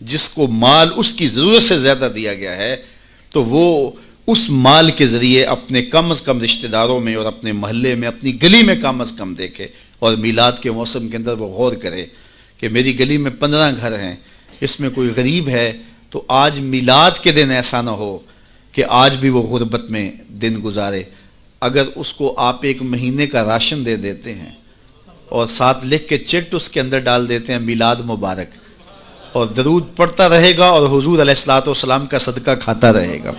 جس کو مال اس کی ضرورت سے زیادہ دیا گیا ہے تو وہ اس مال کے ذریعے اپنے کم از کم رشتہ داروں میں اور اپنے محلے میں اپنی گلی میں کم از کم دیکھے. اور میلاد کے موسم کے اندر وہ غور کرے کہ میری گلی میں 15 گھر ہیں, اس میں کوئی غریب ہے تو آج میلاد کے دن ایسا نہ ہو کہ آج بھی وہ غربت میں دن گزارے. اگر اس کو آپ ایک مہینے کا راشن دے دیتے ہیں اور ساتھ لکھ کے چٹ اس کے اندر ڈال دیتے ہیں میلاد مبارک, اور درود پڑھتا رہے گا اور حضور علیہ الصلوۃ والسلام کا صدقہ کھاتا رہے گا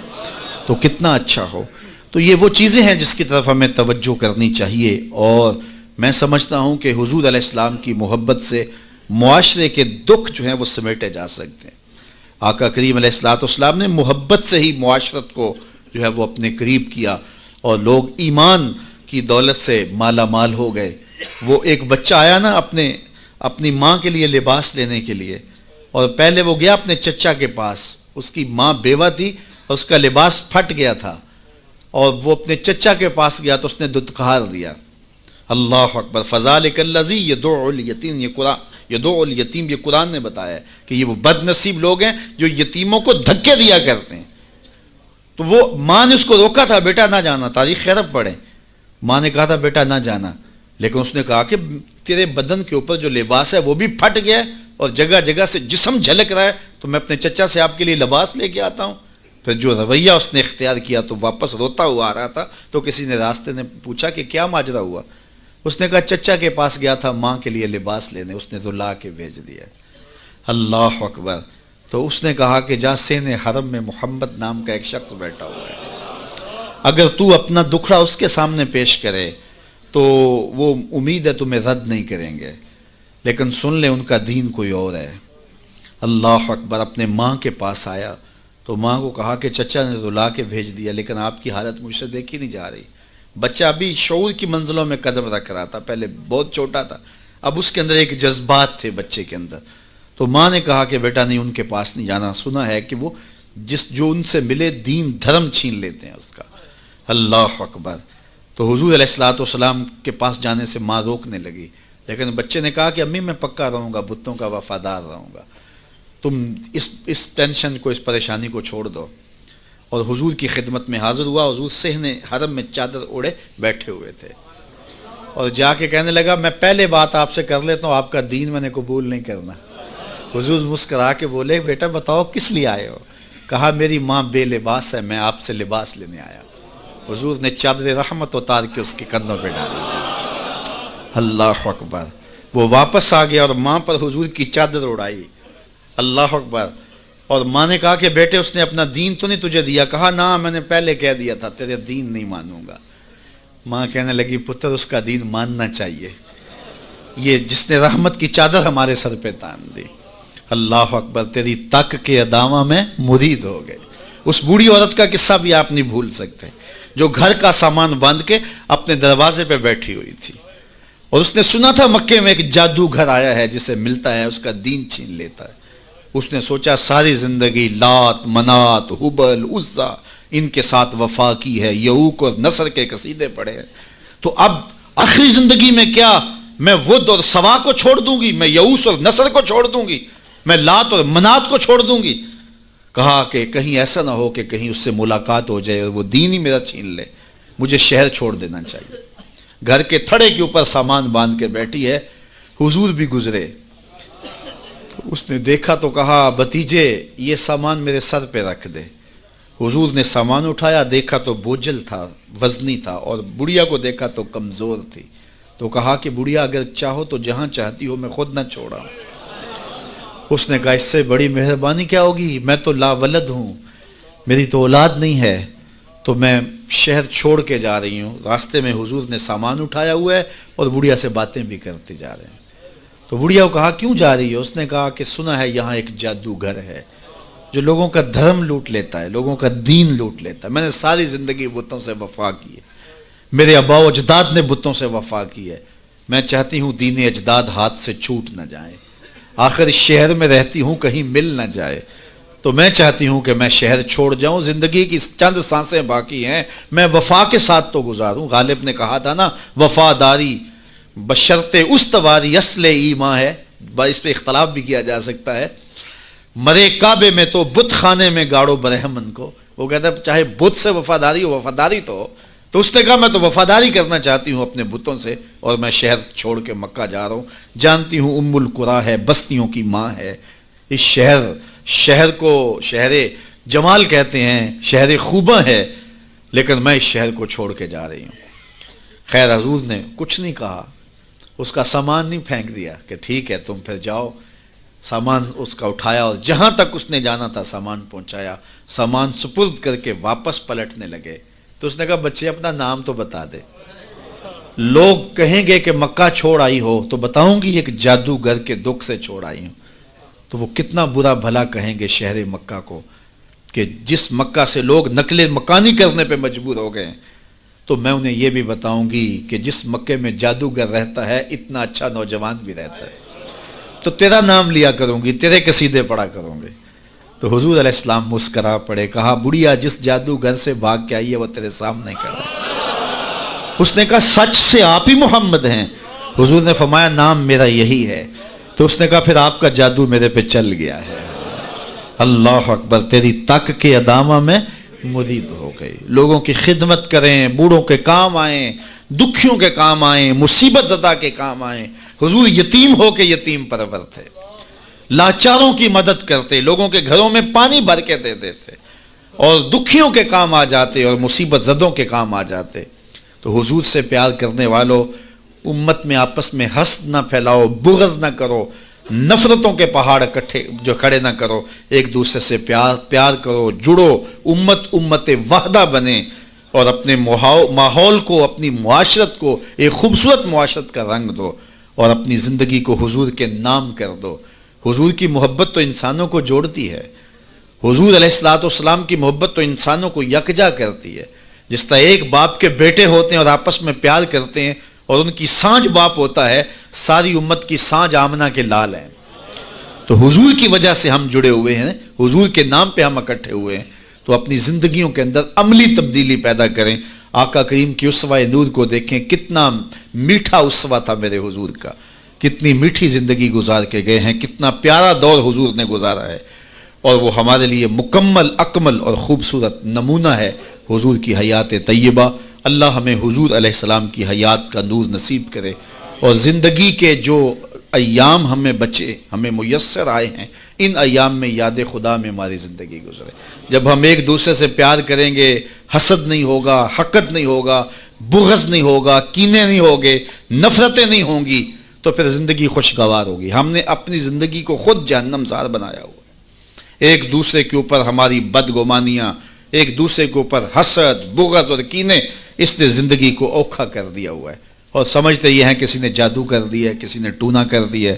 تو کتنا اچھا ہو. تو یہ وہ چیزیں ہیں جس کی طرف ہمیں توجہ کرنی چاہیے, اور میں سمجھتا ہوں کہ حضور علیہ السلام کی محبت سے معاشرے کے دکھ جو ہیں وہ سمیٹے جا سکتے ہیں. آقا کریم علیہ الصلوۃ والسلام نے محبت سے ہی معاشرت کو جو ہے وہ اپنے قریب کیا اور لوگ ایمان کی دولت سے مالا مال ہو گئے. وہ ایک بچہ آیا نا اپنی ماں کے لیے لباس لینے کے لیے, اور پہلے وہ گیا اپنے چچا کے پاس, اس کی ماں بیوہ تھی اور اس کا لباس پھٹ گیا تھا, اور وہ اپنے چچا کے پاس گیا تو اس نے دتکار دیا. اللہ اکبر. فذالک الذی یدعو الیتیم, یدعو الیتیم یہ قرآن نے بتایا ہے کہ یہ وہ بد نصیب لوگ ہیں جو یتیموں کو دھکے دیا کرتے ہیں. تو وہ ماں نے اس کو روکا تھا, بیٹا نہ جانا, تاریخ خیرب پڑھیں, ماں نے کہا تھا بیٹا نہ جانا, لیکن اس نے کہا کہ تیرے بدن کے اوپر جو لباس ہے وہ بھی پھٹ گیا ہے اور جگہ جگہ سے جسم جھلک رہا ہے, تو میں اپنے چچا سے آپ کے لیے لباس لے کے آتا ہوں. پھر جو رویہ اس نے اختیار کیا تو واپس روتا ہوا آ رہا تھا, تو کسی نے راستے نے پوچھا کہ کیا ماجرا ہوا. اس نے کہا چچا کے پاس گیا تھا ماں کے لیے لباس لینے, اس نے تو لا کے بھیج دیا. اللہ اکبر. تو اس نے کہا کہ جا سین حرم میں محمد نام کا ایک شخص بیٹھا ہوا ہے, اگر تو اپنا دکھڑا اس کے سامنے پیش کرے تو وہ امید ہے تمہیں رد نہیں کریں گے, لیکن سن لے ان کا دین کوئی اور ہے. اللہ اکبر. اپنے ماں کے پاس آیا تو ماں کو کہا کہ چچا نے تو لا کے بھیج دیا, لیکن آپ کی حالت مجھ سے دیکھی نہیں جا رہی. بچہ ابھی شعور کی منزلوں میں قدم رکھ رہا تھا, پہلے بہت چھوٹا تھا, اب اس کے اندر ایک جذبات تھے بچے کے اندر. تو ماں نے کہا کہ بیٹا نہیں, ان کے پاس نہیں جانا, سنا ہے کہ وہ جو ان سے ملے دین دھرم چھین لیتے ہیں اس کا. اللہ اکبر. تو حضور علیہ الصلوۃ والسلام کے پاس جانے سے ماں روکنے لگی, لیکن بچے نے کہا کہ امی میں پکا رہوں گا, بتوں کا وفادار رہوں گا, تم اس ٹینشن کو, اس پریشانی کو چھوڑ دو. اور حضور کی خدمت میں حاضر ہوا. حضور صحن حرم میں چادر اوڑے بیٹھے ہوئے تھے, اور جا کے کہنے لگا میں پہلے بات آپ سے کر لیتا ہوں, آپ کا دین میں نے قبول نہیں کرنا. حضور مسکرا کے بولے بیٹا بتاؤ کس لیے آئے ہو. کہا میری ماں بے لباس ہے, میں آپ سے لباس لینے آیا. حضور نے چادر رحمت اتار کے اس کے کندھوں پہ ڈال دی. اللہ اکبر. وہ واپس آ گیا اور ماں پر حضور کی چادر اڑائی. اللہ اکبر. اور ماں نے کہا کہ بیٹے اس نے اپنا دین تو نہیں تجھے دیا. کہا نہ, میں نے پہلے کہہ دیا تھا تیرے دین نہیں مانوں گا. ماں کہنے لگی پتر اس کا دین ماننا چاہیے, یہ جس نے رحمت کی چادر ہمارے سر پہ تان دی. اللہ اکبر. تیری تک کے ادامہ میں مرید ہو گئے. اس بوڑھی عورت کا قصہ بھی آپ نہیں بھول سکتے, جو گھر کا سامان باندھ کے اپنے دروازے پہ بیٹھی ہوئی تھی, اور اس نے سنا تھا مکے میں ایک جادوگر آیا ہے جسے ملتا ہے اس کا دین چھین لیتا ہے. اس نے سوچا ساری زندگی لات منات حبل عزا ان کے ساتھ وفا کی ہے, یعوق اور نصر کے قصیدے پڑھے ہیں, تو اب آخری زندگی میں کیا میں ود اور سوا کو چھوڑ دوں گی, میں یعوس اور نصر کو چھوڑ دوں گی, میں لات اور منات کو چھوڑ دوں گی. کہا کہ کہیں ایسا نہ ہو کہ کہیں اس سے ملاقات ہو جائے اور وہ دین ہی میرا چھین لے, مجھے شہر چھوڑ دینا چاہیے. گھر کے تھڑے کے اوپر سامان باندھ کے بیٹھی ہے. حضور بھی گزرے, اس نے دیکھا تو کہا بھتیجے یہ سامان میرے سر پہ رکھ دے. حضور نے سامان اٹھایا, دیکھا تو بوجھل تھا, وزنی تھا, اور بڑھیا کو دیکھا تو کمزور تھی. تو کہا کہ بڑھیا اگر چاہو تو جہاں چاہتی ہو میں خود نہ چھوڑا. اس نے کہا اس سے بڑی مہربانی کیا ہوگی, میں تو لا ولد ہوں, میری تو اولاد نہیں ہے, تو میں شہر چھوڑ کے جا رہی ہوں. راستے میں حضور نے سامان اٹھایا ہوا ہے اور بڑھیا سے باتیں بھی کرتے جا رہے ہیں. تو بڑھیا کو کہا کیوں جا رہی ہے. اس نے کہا کہ سنا ہے یہاں ایک جادوگر ہے جو لوگوں کا دھرم لوٹ لیتا ہے, لوگوں کا دین لوٹ لیتا ہے. میں نے ساری زندگی بتوں سے وفا کی ہے, میرے آبا و اجداد نے بتوں سے وفا کی ہے, میں چاہتی ہوں دین اجداد ہاتھ سے چھوٹ نہ جائے, آخر اس شہر میں رہتی ہوں کہیں مل نہ جائے. تو میں چاہتی ہوں کہ میں شہر چھوڑ جاؤں، زندگی کی چند سانسیں باقی ہیں، میں وفا کے ساتھ تو گزاروں۔ غالب نے کہا تھا نا، وفاداری بشرط استواری اصل ایمان ہے، اس پہ اختلاف بھی کیا جا سکتا ہے۔ مرے کعبے میں تو بت خانے میں گاڑو برہمن کو، وہ کہتا ہے چاہے بت سے وفاداری ہو، وفاداری تو ہو۔ تو اس نے کہا میں تو وفاداری کرنا چاہتی ہوں اپنے بتوں سے، اور میں شہر چھوڑ کے مکہ جا رہا ہوں۔ جانتی ہوں ام القریٰ ہے، بستیوں کی ماں ہے، اس شہر کو شہر جمال کہتے ہیں، شہر خوباں ہے، لیکن میں اس شہر کو چھوڑ کے جا رہی ہوں۔ خیر حضور نے کچھ نہیں کہا، اس کا سامان نہیں پھینک دیا کہ ٹھیک ہے تم پھر جاؤ۔ سامان اس کا اٹھایا اور جہاں تک اس نے جانا تھا سامان پہنچایا، سامان سپرد کر کے واپس پلٹنے لگے تو اس نے کہا بچے اپنا نام تو بتا دے، لوگ کہیں گے کہ مکہ چھوڑ آئی ہو تو بتاؤں گی ایک جادوگر کے دکھ سے چھوڑ آئی ہوں، تو وہ کتنا برا بھلا کہیں گے شہر مکہ کو کہ جس مکہ سے لوگ نقل مکانی کرنے پہ مجبور ہو گئے۔ تو میں انہیں یہ بھی بتاؤں گی کہ جس مکے میں جادوگر رہتا ہے اتنا اچھا نوجوان بھی رہتا ہے، تو تیرا نام لیا کروں گی، تیرے قصیدے پڑھا کروں گے۔ تو حضور علیہ السلام مسکرا پڑے، کہا بڑھیا جس جادوگر سے بھاگ کے آئی ہے وہ تیرے سامنے کھڑا ہے۔ اس نے کہا سچ سے آپ ہی محمد ہیں؟ حضور نے فرمایا نام میرا یہی ہے۔ تو اس نے کہا پھر آپ کا جادو میرے پہ چل گیا ہے۔ اللہ اکبر، تیری تک کے ادامہ میں مرید ہو گئی۔ لوگوں کی خدمت کریں، بوڑھوں کے کام آئیں، دکھیوں کے کام آئیں، مصیبت زدہ کے کام آئیں۔ حضور یتیم ہو کے یتیم پرور تھے، لاچاروں کی مدد کرتے، لوگوں کے گھروں میں پانی بھر کے دے دیتے، اور دکھیوں کے کام آ جاتے اور مصیبت زدوں کے کام آ جاتے۔ تو حضور سے پیار کرنے والوں، امت میں آپس میں حسد نہ پھیلاؤ، بغض نہ کرو، نفرتوں کے پہاڑ کھڑے نہ کرو، ایک دوسرے سے پیار کرو، جڑو، امت وحدہ بنے، اور اپنے ماحول کو، اپنی معاشرت کو ایک خوبصورت معاشرت کا رنگ دو، اور اپنی زندگی کو حضور کے نام کر دو۔ حضور کی محبت تو انسانوں کو جوڑتی ہے، حضور علیہ السلام کی محبت تو انسانوں کو یکجا کرتی ہے۔ جس طرح ایک باپ کے بیٹے ہوتے ہیں اور آپس میں پیار کرتے ہیں، اور ان کی سانج باپ ہوتا ہے، ساری امت کی سانج آمنہ کے لال ہیں۔ تو حضور کی وجہ سے ہم جڑے ہوئے ہیں، حضور کے نام پہ ہم اکٹھے ہوئے ہیں، تو اپنی زندگیوں کے اندر عملی تبدیلی پیدا کریں۔ آقا کریم کی اسوہ نور کو دیکھیں، کتنا میٹھا اسوہ تھا میرے حضور کا، کتنی میٹھی زندگی گزار کے گئے ہیں، کتنا پیارا دور حضور نے گزارا ہے، اور وہ ہمارے لیے مکمل اکمل اور خوبصورت نمونہ ہے حضور کی حیات طیبہ۔ اللہ ہمیں حضور علیہ السلام کی حیات کا نور نصیب کرے، اور زندگی کے جو ایام ہمیں بچے، ہمیں میسر آئے ہیں، ان ایام میں یاد خدا میں ہماری زندگی گزرے۔ جب ہم ایک دوسرے سے پیار کریں گے، حسد نہیں ہوگا، حقد نہیں ہوگا، بغض نہیں ہوگا، کینے نہیں ہوگے، نفرتیں نہیں ہوں گی، تو پھر زندگی خوشگوار ہوگی۔ ہم نے اپنی زندگی کو خود جہنم زار بنایا ہوا ہے۔ ایک دوسرے کے اوپر ہماری بدگمانیاں، ایک دوسرے کے اوپر حسد، بغض اور کینے، اس نے زندگی کو اوکھا کر دیا ہوا ہے، اور سمجھتے یہ ہیں کسی نے جادو کر دیا ہے، کسی نے ٹونا کر دیا ہے،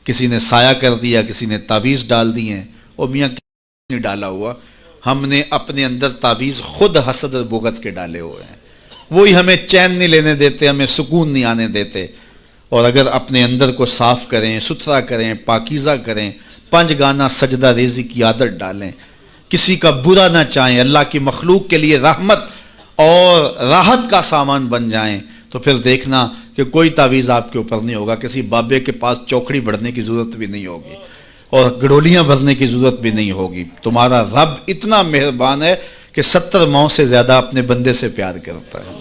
کسی نے سایہ کر دیا، کسی نے تعویذ ڈال دی ہیں۔ اور میاں کسی نے ڈالا ہوا، ہم نے اپنے اندر تعویذ خود حسد اور بغض کے ڈالے ہوئے ہیں، وہی ہمیں چین نہیں لینے دیتے، ہمیں سکون نہیں آنے دیتے۔ اور اگر اپنے اندر کو صاف کریں، ستھرا کریں، پاکیزہ کریں، 5 گانا سجدہ ریزی کی عادت ڈالیں، کسی کا برا نہ چاہیں، اللہ کی مخلوق کے لیے رحمت اور راحت کا سامان بن جائیں، تو پھر دیکھنا کہ کوئی تعویذ آپ کے اوپر نہیں ہوگا، کسی بابے کے پاس چوکڑی بڑھنے کی ضرورت بھی نہیں ہوگی، اور گڑولیاں بھرنے کی ضرورت بھی نہیں ہوگی۔ تمہارا رب اتنا مہربان ہے کہ 70 ماؤں سے زیادہ اپنے بندے سے پیار کرتا ہے۔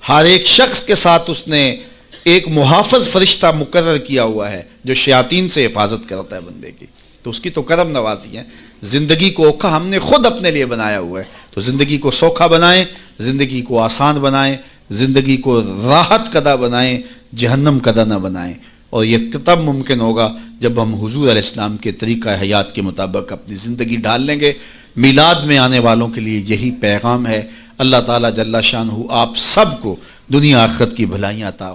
ہر ایک شخص کے ساتھ اس نے ایک محافظ فرشتہ مقرر کیا ہوا ہے جو شیاطین سے حفاظت کرتا ہے بندے کی، تو اس کی تو کرم نوازی ہے۔ زندگی کو اوکھا ہم نے خود اپنے لیے بنایا ہوا ہے، تو زندگی کو سوکھا بنائیں، زندگی کو آسان بنائیں، زندگی کو راحت قدا بنائیں، جہنم قدا نہ بنائیں۔ اور یہ تب ممکن ہوگا جب ہم حضور علیہ السلام کے طریقہ حیات کے مطابق اپنی زندگی ڈال لیں گے۔ میلاد میں آنے والوں کے لیے یہی پیغام ہے۔ اللہ تعالیٰ جل شانہ آپ سب کو دنیا آخرت کی بھلائیاں عطا